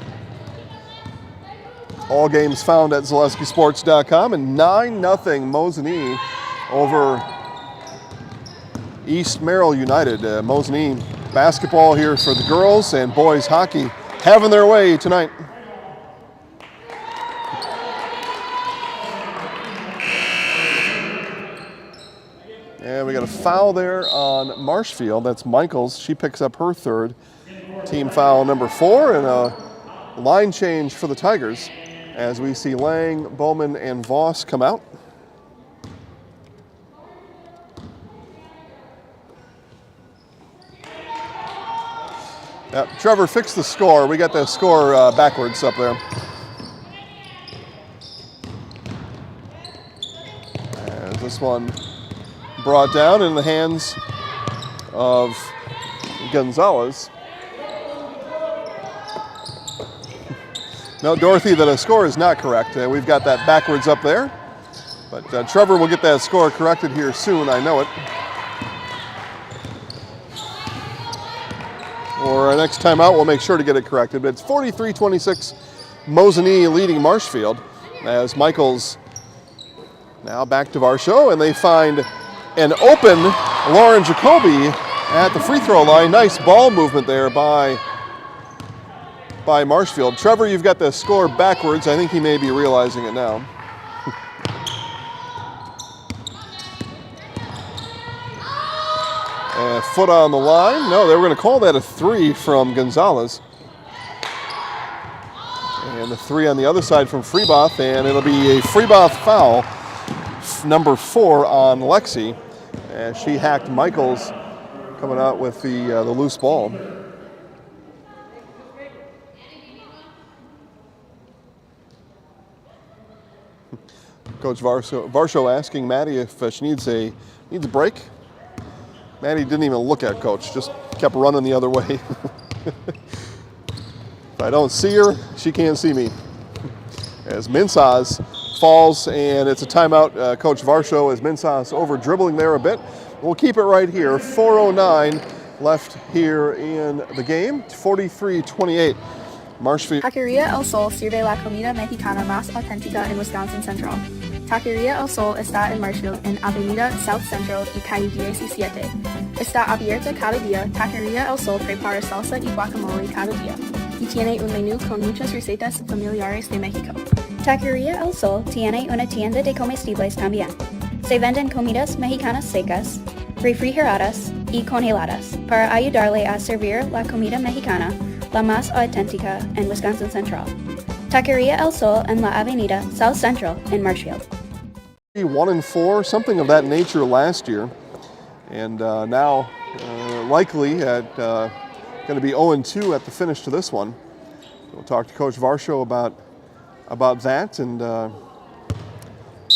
All games found at ZaleskiSports.com, and 9-0 Mosinee over East Merrill United. Mosinee basketball here for the girls, and boys hockey having their way tonight. And we got a foul there on Marshfield. That's Michaels. She picks up her third. Team foul number 4, and a line change for the Tigers as we see Lang, Bowman, and Voss come out. Yep, Trevor fixed the score. We got the score backwards up there. And this one brought down in the hands of Gonzalez. No, Dorothy, the score is not correct. We've got that backwards up there. But Trevor will get that score corrected here soon, I know it. Or our next time out, we'll make sure to get it corrected. But it's 43-26, Mosinee leading Marshfield as Michaels now back to Varsho, and they find an open Lauren Jacoby at the free throw line. Nice ball movement there by Marshfield. Trevor, you've got the score backwards. I think he may be realizing it now. Foot on the line. No, they were going to call that a 3 from Gonzalez. And the 3 on the other side from Freeboth, and it'll be a Freeboth foul, number 4 on Lexi, as she hacked Michaels coming out with the loose ball. Coach Varsho asking Maddie if she needs a break. Maddie didn't even look at Coach, just kept running the other way. If I don't see her, she can't see me. As Minsaz falls, and it's a timeout, Coach Varsho, as Minsaz over dribbling there a bit. We'll keep it right here. 4:09 left here in the game. 43-28. Marshfield. Taqueria El Sol sirve la comida mexicana más auténtica en Wisconsin Central. Taqueria El Sol está en Marshfield, en Avenida South Central y calle 17. Está abierta cada día. Taqueria El Sol prepara salsa y guacamole cada día. Y tiene un menú con muchas recetas familiares de México. Taqueria El Sol tiene una tienda de comestibles también. Se venden comidas mexicanas secas, refrigeradas y congeladas para ayudarle a servir la comida mexicana, la más auténtica en Wisconsin Central. Taqueria El Sol en la Avenida South Central in Marshfield. 1-4, something of that nature last year, and now likely at going to be 0-2 at the finish to this one. We'll talk to Coach Varsho about that and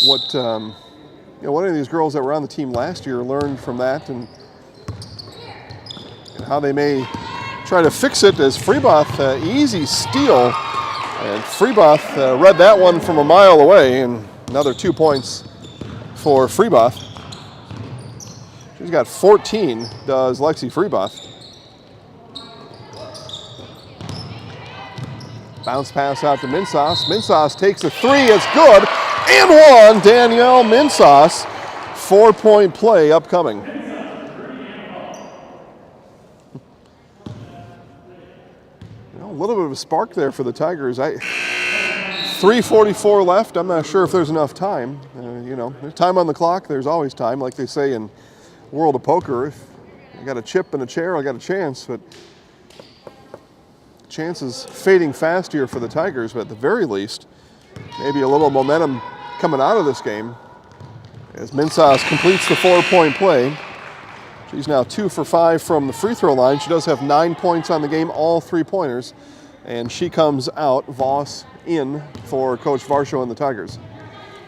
what any of these girls that were on the team last year learned from that, and how they may try to fix it. As Freeboth, easy steal, and Freeboth read that one from a mile away, and another 2 points for Freeboth. She's got 14, does Lexi Freeboth. Bounce pass out to Minsauce. Minsauce takes a three, it's good, and one. Danielle Minsauce, 4-point play upcoming. A little bit of a spark there for the Tigers. 3:44 left. I'm not sure if there's enough time. There's time on the clock. There's always time, like they say in World of Poker. If I got a chip and a chair, I got a chance. But chance is fading fast here for the Tigers. But at the very least, maybe a little momentum coming out of this game as Minsauce completes the 4-point play. She's now 2 for 5 from the free throw line. She does have 9 points on the game, all 3-pointers. And she comes out, Voss in for Coach Varsho and the Tigers.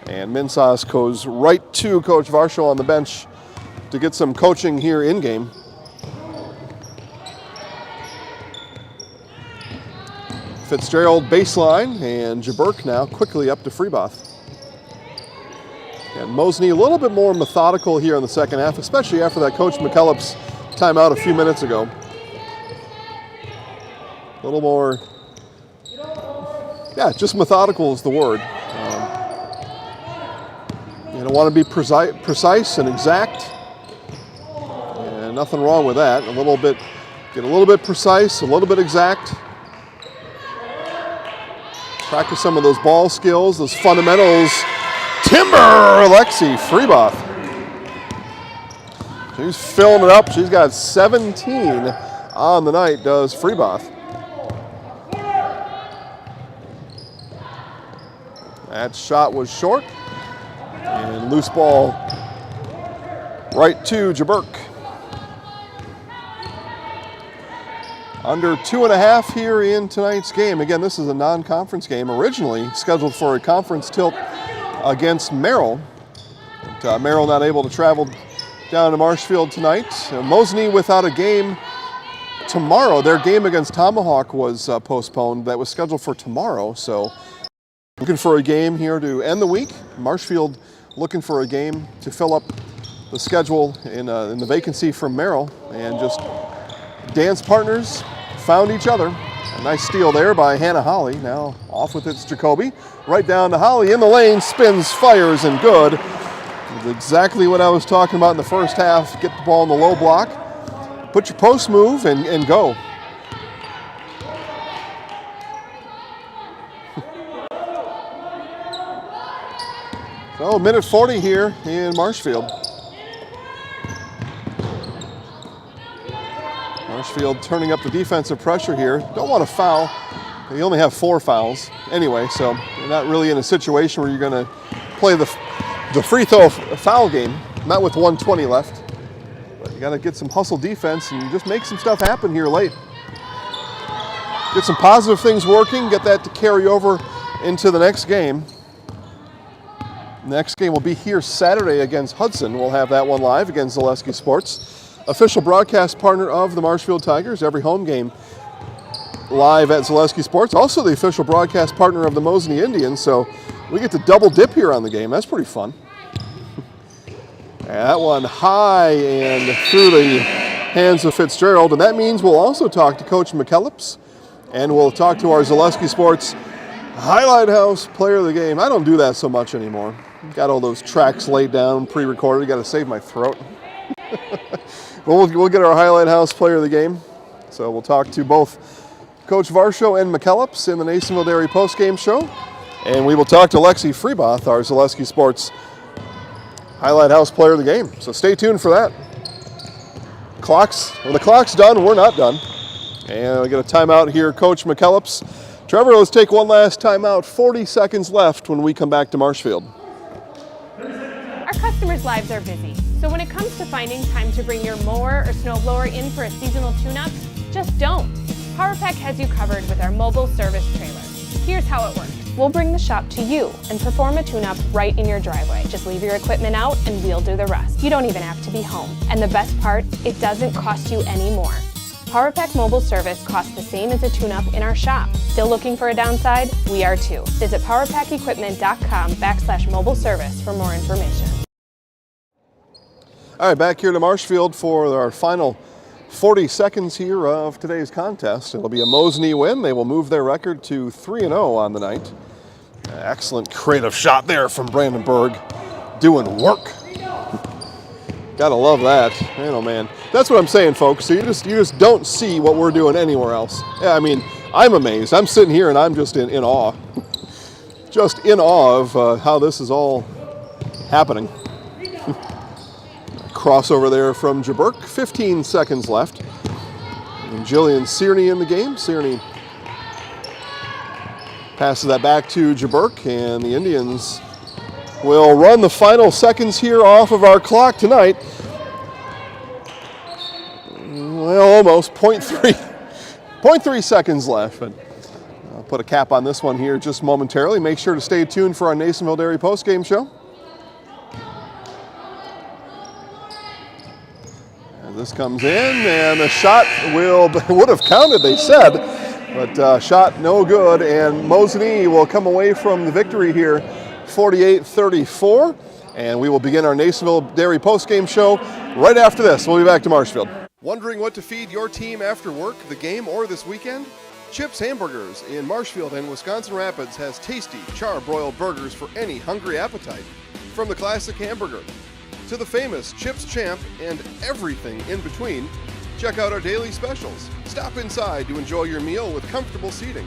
And Minsauce goes right to Coach Varsho on the bench to get some coaching here in game. Fitzgerald baseline, and Jaburk now quickly up to Freeboth. And Mosinee a little bit more methodical here in the second half, especially after that Coach McKellips timeout a few minutes ago. A little more, just methodical is the word. You don't want to be precise and exact, and nothing wrong with that. Get a little bit precise, a little bit exact. Practice some of those ball skills, those fundamentals. Timber, Lexi Freeboth. She's filling it up. She's got 17 on the night, does Freeboth. That shot was short. And loose ball right to Jaburk. Under 2.5 here in tonight's game. Again, this is a non-conference game, originally scheduled for a conference tilt against Merrill. But, Merrill not able to travel down to Marshfield tonight. Mosinee without a game tomorrow. Their game against Tomahawk was postponed. That was scheduled for tomorrow. So looking for a game here to end the week. Marshfield looking for a game to fill up the schedule in the vacancy from Merrill. And just dance partners found each other. A nice steal there by Hannah Holly. Now off with it's Jacoby. Right down to Holly in the lane, spins, fires, and good. That's exactly what I was talking about in the first half. Get the ball in the low block, put your post move, and go. So, minute 40 here in Marshfield. Marshfield turning up the defensive pressure here. Don't want to foul. They only have 4 fouls anyway, so you're not really in a situation where you're going to play the free throw foul game, not with 1:20 left. But you got to get some hustle defense and just make some stuff happen here late. Get some positive things working, get that to carry over into the next game. Next game will be here Saturday against Hudson. We'll have that one live against Zaleski Sports. Official broadcast partner of the Marshfield Tigers, every home game live at Zaleski Sports. Also the official broadcast partner of the Mosinee Indians, so we get to double dip here on the game. That's pretty fun. And that one high and through the hands of Fitzgerald, and that means we'll also talk to Coach McKellips And we'll talk to our Zaleski Sports Highlight House Player of the Game. I don't do that so much anymore. Got all those tracks laid down, pre-recorded. Got to save my throat. But we'll get our Highlight House Player of the Game. So we'll talk to both Coach Varsho and McKellips in the Nasonville Dairy postgame show. And we will talk to Lexi Freeboth, our Zaleski Sports Highlight House Player of the Game. So stay tuned for that. When the clock's done, we're not done. And we get a timeout here, Coach McKellips. Trevor, let's take one last timeout. 40 seconds left when we come back to Marshfield. Our customers' lives are busy, so when it comes to finding time to bring your mower or snowblower in for a seasonal tune-up, just don't. PowerPack has you covered with our mobile service trailer. Here's how it works. We'll bring the shop to you and perform a tune-up right in your driveway. Just leave your equipment out and we'll do the rest. You don't even have to be home. And the best part, it doesn't cost you any more. PowerPack mobile service costs the same as a tune-up in our shop. Still looking for a downside? We are too. Visit powerpackequipment.com/mobile service for more information. All right, back here to Marshfield for our final 40 seconds here of today's contest. It'll be a Mosinee win. They will move their record to 3-0 on the night. Excellent creative shot there from Brandon Berg. Doing work. Gotta love that. Man, oh man. That's what I'm saying, folks. So you just don't see what we're doing anywhere else. Yeah, I mean, I'm amazed. I'm sitting here and I'm just in awe. Just in awe of how this is all happening. Crossover there from Jaburk. 15 seconds left. And Jillian Searney in the game. Searney passes that back to Jaburk, and the Indians will run the final seconds here off of our clock tonight. Well, almost 0.3 seconds left. But I'll put a cap on this one here just momentarily. Make sure to stay tuned for our Nasonville Dairy postgame show. And this comes in, and the shot would have counted, they said, but shot no good. And Mosinee will come away from the victory here 48-34, and we will begin our Nasonville Dairy postgame show right after this. We'll be back to Marshfield. Wondering what to feed your team after work, the game, or this weekend? Chips Hamburgers in Marshfield and Wisconsin Rapids has tasty char-broiled burgers for any hungry appetite. From the classic hamburger to the famous Chips Champ and everything in between, check out our daily specials. Stop inside to enjoy your meal with comfortable seating.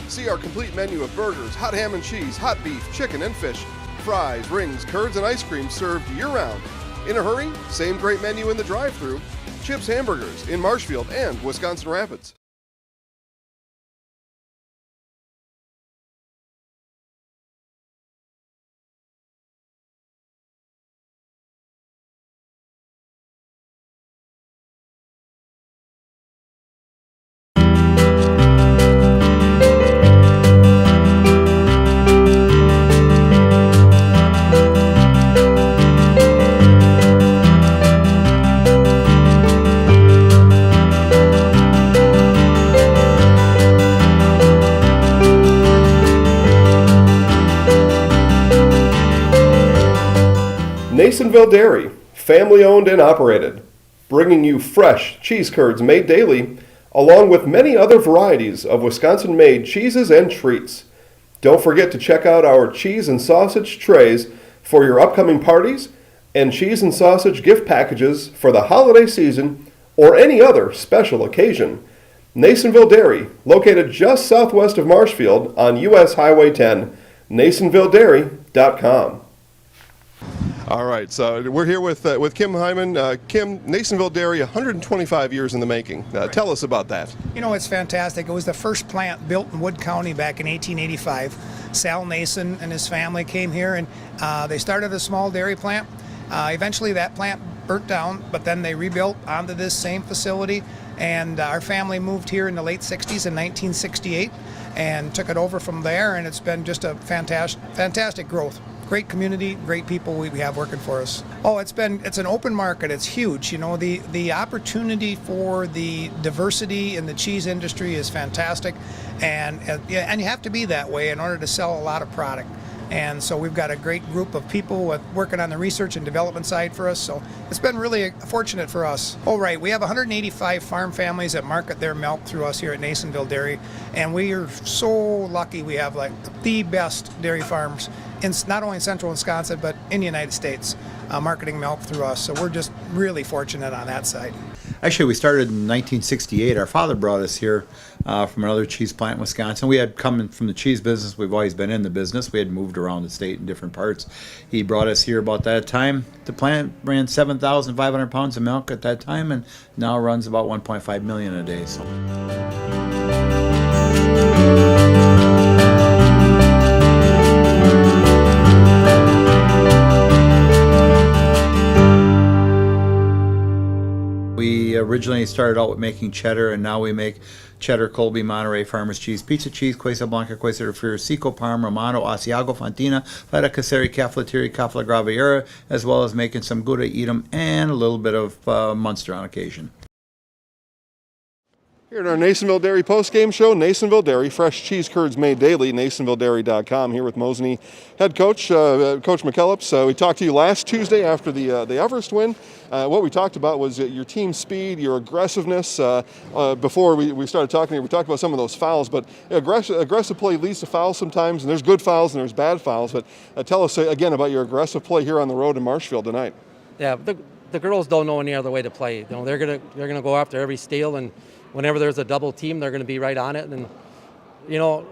See our complete menu of burgers, hot ham and cheese, hot beef, chicken and fish, fries, rings, curds, and ice cream served year-round. In a hurry? Same great menu in the drive-thru. Chips Hamburgers in Marshfield and Wisconsin Rapids. Nasonville Dairy, family owned and operated, bringing you fresh cheese curds made daily, along with many other varieties of Wisconsin-made cheeses and treats. Don't forget to check out our cheese and sausage trays for your upcoming parties and cheese and sausage gift packages for the holiday season or any other special occasion. Nasonville Dairy, located just southwest of Marshfield on US Highway 10, NasonvilleDairy.com. All right, so we're here with Kim Hyman. Kim, Nasonville Dairy, 125 years in the making. Tell us about that. You know, it's fantastic. It was the first plant built in Wood County back in 1885. Sal Nason and his family came here, and they started a small dairy plant. Eventually that plant burnt down, but then they rebuilt onto this same facility, and our family moved here in the late 60s in 1968 and took it over from there, and it's been just a fantastic growth. Great community, great people we have working for us. Oh, it's an open market. It's huge. You know, the opportunity for the diversity in the cheese industry is fantastic, and you have to be that way in order to sell a lot of product. And so we've got a great group of people working on the research and development side for us. So it's been really fortunate for us. Oh, right. We have 185 farm families that market their milk through us here at Nasonville Dairy. And we are so lucky we have like the best dairy farms in not only in central Wisconsin, but in the United States, marketing milk through us. So we're just really fortunate on that side. Actually, we started in 1968. Our father brought us here from another cheese plant in Wisconsin. We had come from the cheese business. We've always been in the business. We had moved around the state in different parts. He brought us here about that time. The plant ran 7,500 pounds of milk at that time, and now runs about 1.5 million a day. So. We originally started out with making cheddar, and now we make cheddar, Colby, Monterey, Farmers cheese, pizza cheese, Quesa Blanca, Quesa de Friar, Seco, Parma, Romano, Asiago, Fontina, Feta Caseri, Caflateri, Cafla Graviera, as well as making some Gouda Edam and a little bit of Munster on occasion. Here at our Nasonville Dairy postgame show, Nasonville Dairy, fresh cheese curds made daily, NasonvilleDairy.com. Here with Mosinee head coach, Coach McKellips. We talked to you last Tuesday after the Everest win. What we talked about was your team speed, your aggressiveness. Before we started talking here, we talked about some of those fouls, but aggressive play leads to fouls sometimes, and there's good fouls and there's bad fouls. But tell us again about your aggressive play here on the road in Marshfield tonight. Yeah, the girls don't know any other way to play. You know, they're gonna go after every steal, and whenever there's a double team, they're going to be right on it. And, you know,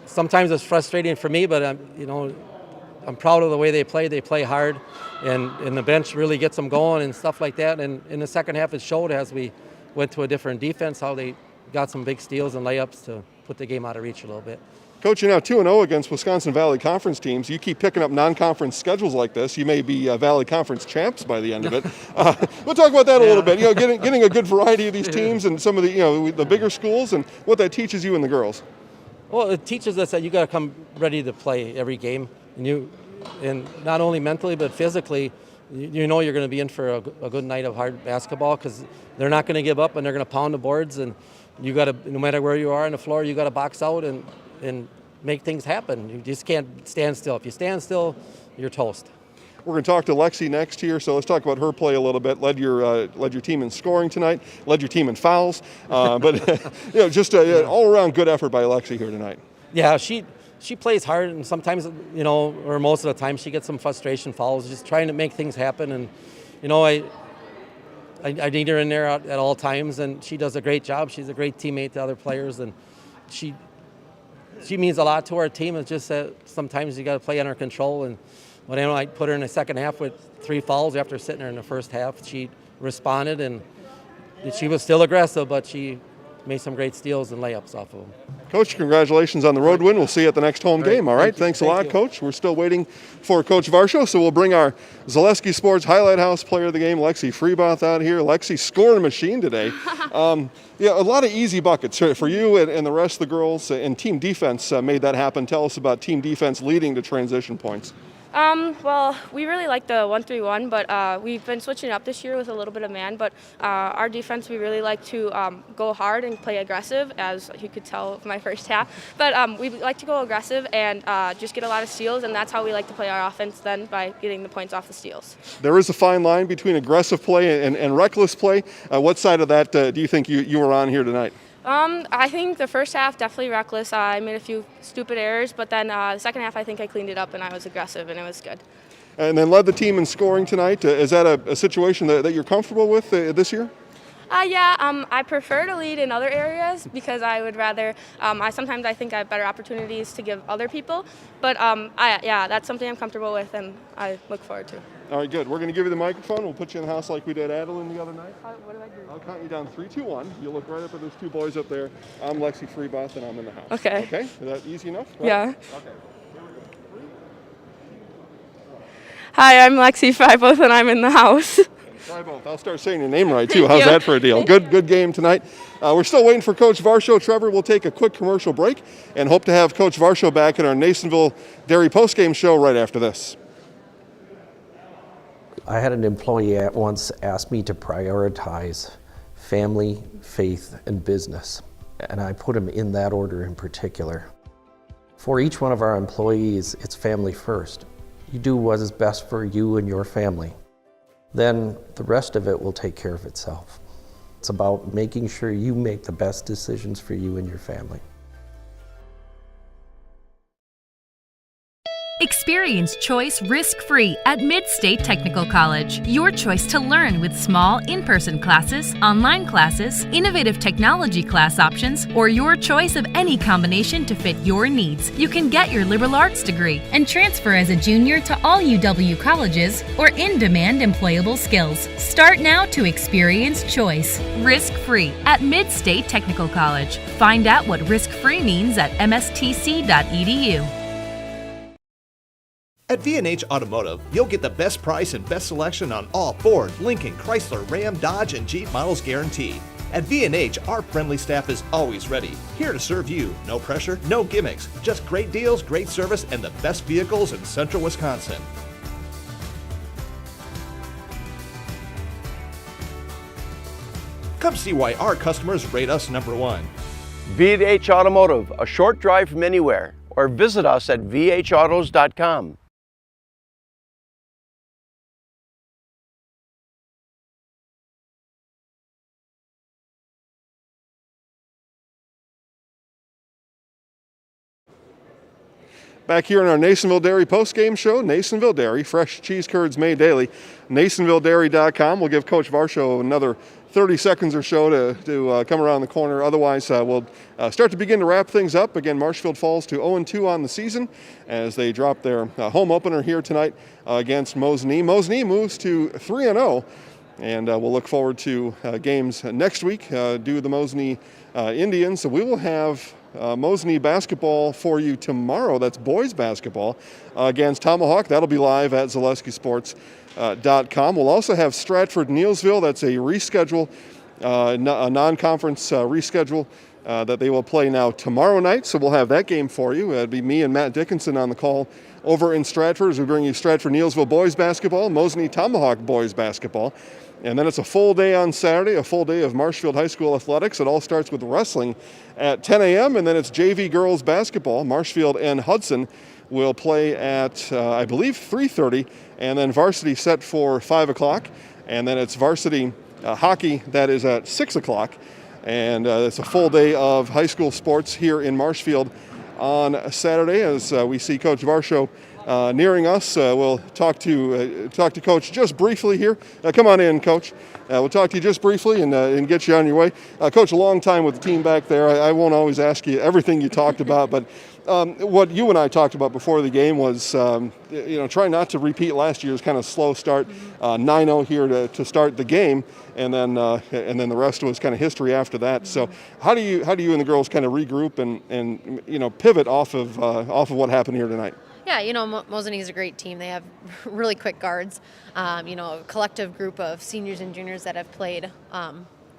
sometimes it's frustrating for me, but I'm proud of the way they play. They play hard, and the bench really gets them going and stuff like that. And in the second half, it showed as we went to a different defense how they got some big steals and layups to put the game out of reach a little bit. Coach, you're now 2-0 against Wisconsin Valley Conference teams. You keep picking up non-conference schedules like this. You may be Valley Conference champs by the end of it. We'll talk about that a little bit. You know, getting a good variety of these teams and some of the the bigger schools and what that teaches you and the girls. Well, it teaches us that you got to come ready to play every game, and not only mentally but physically. You know you're going to be in for a good night of hard basketball because they're not going to give up and they're going to pound the boards, and you got to, no matter where you are on the floor, you got to box out and make things happen. You just can't stand still. If you stand still, you're toast. We're going to talk to Lexi next here, so let's talk about her play a little bit. Led your team in scoring tonight, led your team in fouls, but just an all-around good effort by Lexi here tonight. Yeah, she plays hard, and sometimes, or most of the time, she gets some frustration fouls, just trying to make things happen. And I need her in there at all times, and she does a great job. She's a great teammate to other players, and she means a lot to our team. It's just that sometimes you got to play under control. And when I put her in the second half with 3 fouls after sitting her in the first half, she responded, and she was still aggressive, but she made some great steals and layups off of them. Coach, congratulations on the road win. We'll see you at the next home game, all right? Thanks a lot, Coach. We're still waiting for Coach Varsho, so we'll bring our Zaleski Sports Highlight House player of the game, Lexi Freeboth, out here. Lexi scoring machine today. A lot of easy buckets for you and the rest of the girls, and team defense made that happen. Tell us about team defense leading to transition points. Well, we really like the 1-3-1, but we've been switching up this year with a little bit of man. But our defense, we really like to go hard and play aggressive, as you could tell with my first half. But we like to go aggressive and just get a lot of steals, and that's how we like to play our offense then, by getting the points off the steals. There is a fine line between aggressive play and reckless play. What side of that do you think you were on here tonight? I think the first half, definitely reckless. I made a few stupid errors, but then the second half, I think I cleaned it up and I was aggressive, and it was good. And then led the team in scoring tonight. Is that a situation that you're comfortable with this year? I prefer to lead in other areas because I would rather, sometimes I think I have better opportunities to give other people, but that's something I'm comfortable with and I look forward to. All right, good. We're going to give you the microphone. We'll put you in the house like we did Adeline the other night. What do I do? I'll count you down 3, 2, 1. You look right up at those 2 boys up there. I'm Lexi Freeboth and I'm in the house. Okay. Okay? Is that easy enough? Right? Yeah. Okay. Hi, I'm Lexi Freiboth and I'm in the house. Freiboth. I'll start saying your name right too. How's that for a deal? Good game tonight. We're still waiting for Coach Varsho. Trevor, we'll take a quick commercial break and hope to have Coach Varsho back in our Nasonville Dairy postgame show right after this. I had an employee at once ask me to prioritize family, faith, and business, and I put them in that order in particular. For each one of our employees, it's family first. You do what is best for you and your family. Then the rest of it will take care of itself. It's about making sure you make the best decisions for you and your family. Experience choice risk-free at Mid-State Technical College. Your choice to learn with small in-person classes, online classes, innovative technology class options, or your choice of any combination to fit your needs. You can get your liberal arts degree and transfer as a junior to all UW colleges or in-demand employable skills. Start now to experience choice risk-free at Mid-State Technical College. Find out what risk-free means at mstc.edu. At V&H Automotive, you'll get the best price and best selection on all Ford, Lincoln, Chrysler, Ram, Dodge, and Jeep models guaranteed. At V&H, our friendly staff is always ready, here to serve you. No pressure, no gimmicks, just great deals, great service, and the best vehicles in central Wisconsin. Come see why our customers rate us #1. V&H Automotive, a short drive from anywhere, or visit us at vhautos.com. Back here in our Nasonville Dairy postgame show, Nasonville Dairy, fresh cheese curds made daily. NasonvilleDairy.com. We'll give Coach Varsho another 30 seconds or so to come around the corner. Otherwise, we'll start to begin to wrap things up. Again, Marshfield falls to 0-2 on the season as they drop their home opener here tonight against Mosinee. Mosinee moves to 3-0, and we'll look forward to games next week due to the Mosinee Indians. So we will have Mosinee basketball for you tomorrow. That's boys basketball against Tomahawk. That'll be live at ZaleskiSports.com. We'll also have Stratford-Neillsville. That's a reschedule, a non-conference reschedule that they will play now tomorrow night. So we'll have that game for you. It'll be me and Matt Dickinson on the call over in Stratford as we bring you Stratford-Neillsville boys basketball, Mosinee-Tomahawk boys basketball. And then it's a full day on Saturday, a full day of Marshfield High School athletics. It all starts with wrestling at 10 a.m., and then it's JV girls basketball. Marshfield and Hudson will play at, I believe, 3:30, and then varsity set for 5 o'clock. And then it's varsity hockey that is at 6 o'clock. And it's a full day of high school sports here in Marshfield on Saturday as we see Coach Varsho nearing us. We'll talk to Coach just briefly here. Come on in, Coach. We'll talk to you just briefly and get you on your way. Coach, a long time with the team back there. I won't always ask you everything you talked about, but what you and I talked about before the game was, try not to repeat last year's kind of slow start, 9-0 here to start the game, and then the rest was kind of history after that. So how do you and the girls kind of regroup and pivot off of what happened here tonight? Yeah, Mosinee is a great team. They have really quick guards, a collective group of seniors and juniors that have played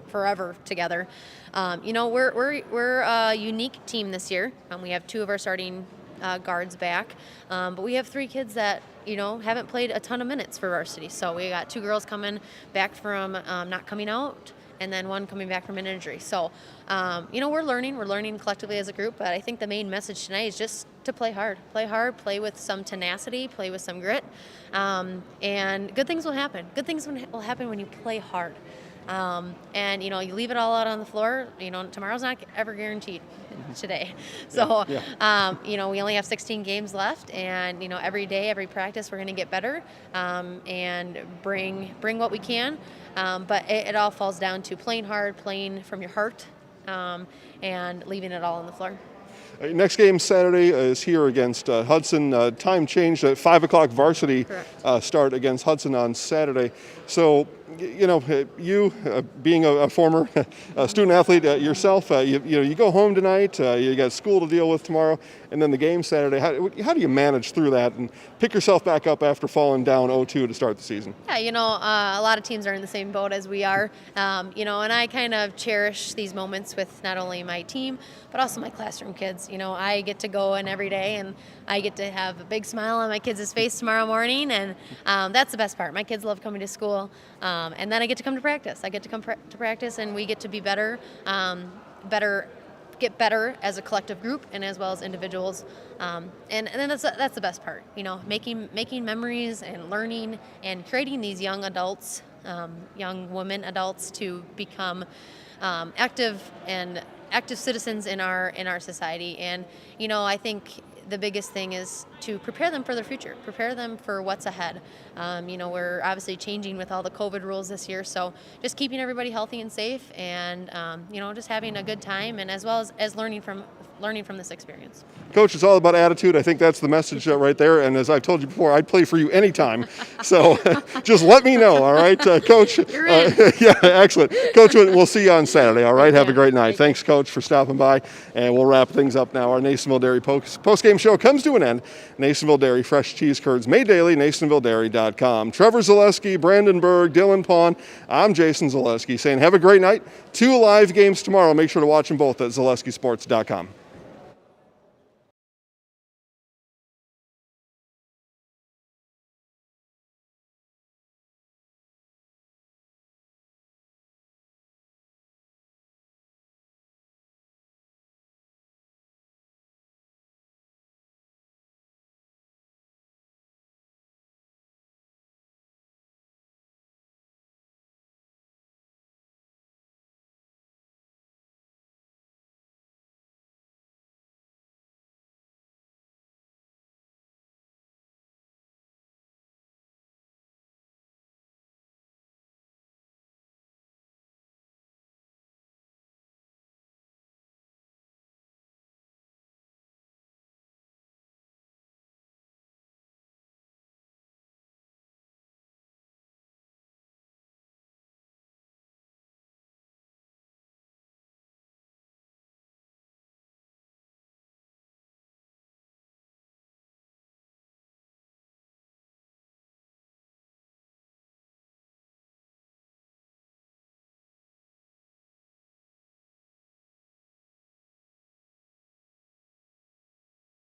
forever together. We're a unique team this year. We have 2 of our starting guards back, but we have 3 kids that haven't played a ton of minutes for varsity. So we got 2 girls coming back from not coming out, and then 1 coming back from an injury. So, we're learning collectively as a group, but I think the main message tonight is just to play hard, play with some tenacity, play with some grit, and good things will happen. Good things will happen when you play hard. And you leave it all out on the floor, tomorrow's not ever guaranteed today. So, we only have 16 games left, and, every day, every practice, we're going to get better, and bring what we can. But it all falls down to playing hard, playing from your heart, and leaving it all on the floor. Next game Saturday is here against Hudson. Time changed at 5 o'clock varsity start against Hudson on Saturday. So, you being a former student athlete yourself, you go home tonight, you got school to deal with tomorrow, and then the game Saturday. How do you manage through that and pick yourself back up after falling down 0-2 to start the season? Yeah, a lot of teams are in the same boat as we are, and I kind of cherish these moments with not only my team, but also my classroom kids. I get to go in every day, and I get to have a big smile on my kids' face tomorrow morning, and that's the best part. My kids love coming to school, and then I get to come to practice. I get to come to practice, and we get to be better get better as a collective group and as well as individuals. And then that's the best part, making memories and learning and creating these young adults, young women adults to become active citizens in our society. And I think the biggest thing is to prepare them for their future, prepare them for what's ahead. We're obviously changing with all the COVID rules this year, so just keeping everybody healthy and safe, and just having a good time, and as well as learning from this experience. Coach, it's all about attitude. I think that's the message right there. And as I've told you before, I'd play for you anytime. So just let me know, all right, Coach? You're in. Yeah, excellent. Coach, we'll see you on Saturday, all right? Have a great night. Thanks, Coach, for stopping by. And we'll wrap things up now. Our Nasonville Dairy post-game show comes to an end. Nasonville Dairy, fresh cheese curds made daily, NasonvilleDairy.com. Trevor Zaleski, Brandon Berg, Dylan Pawn. I'm Jason Zaleski saying have a great night. 2 live games tomorrow. Make sure to watch them both at ZaleskiSports.com.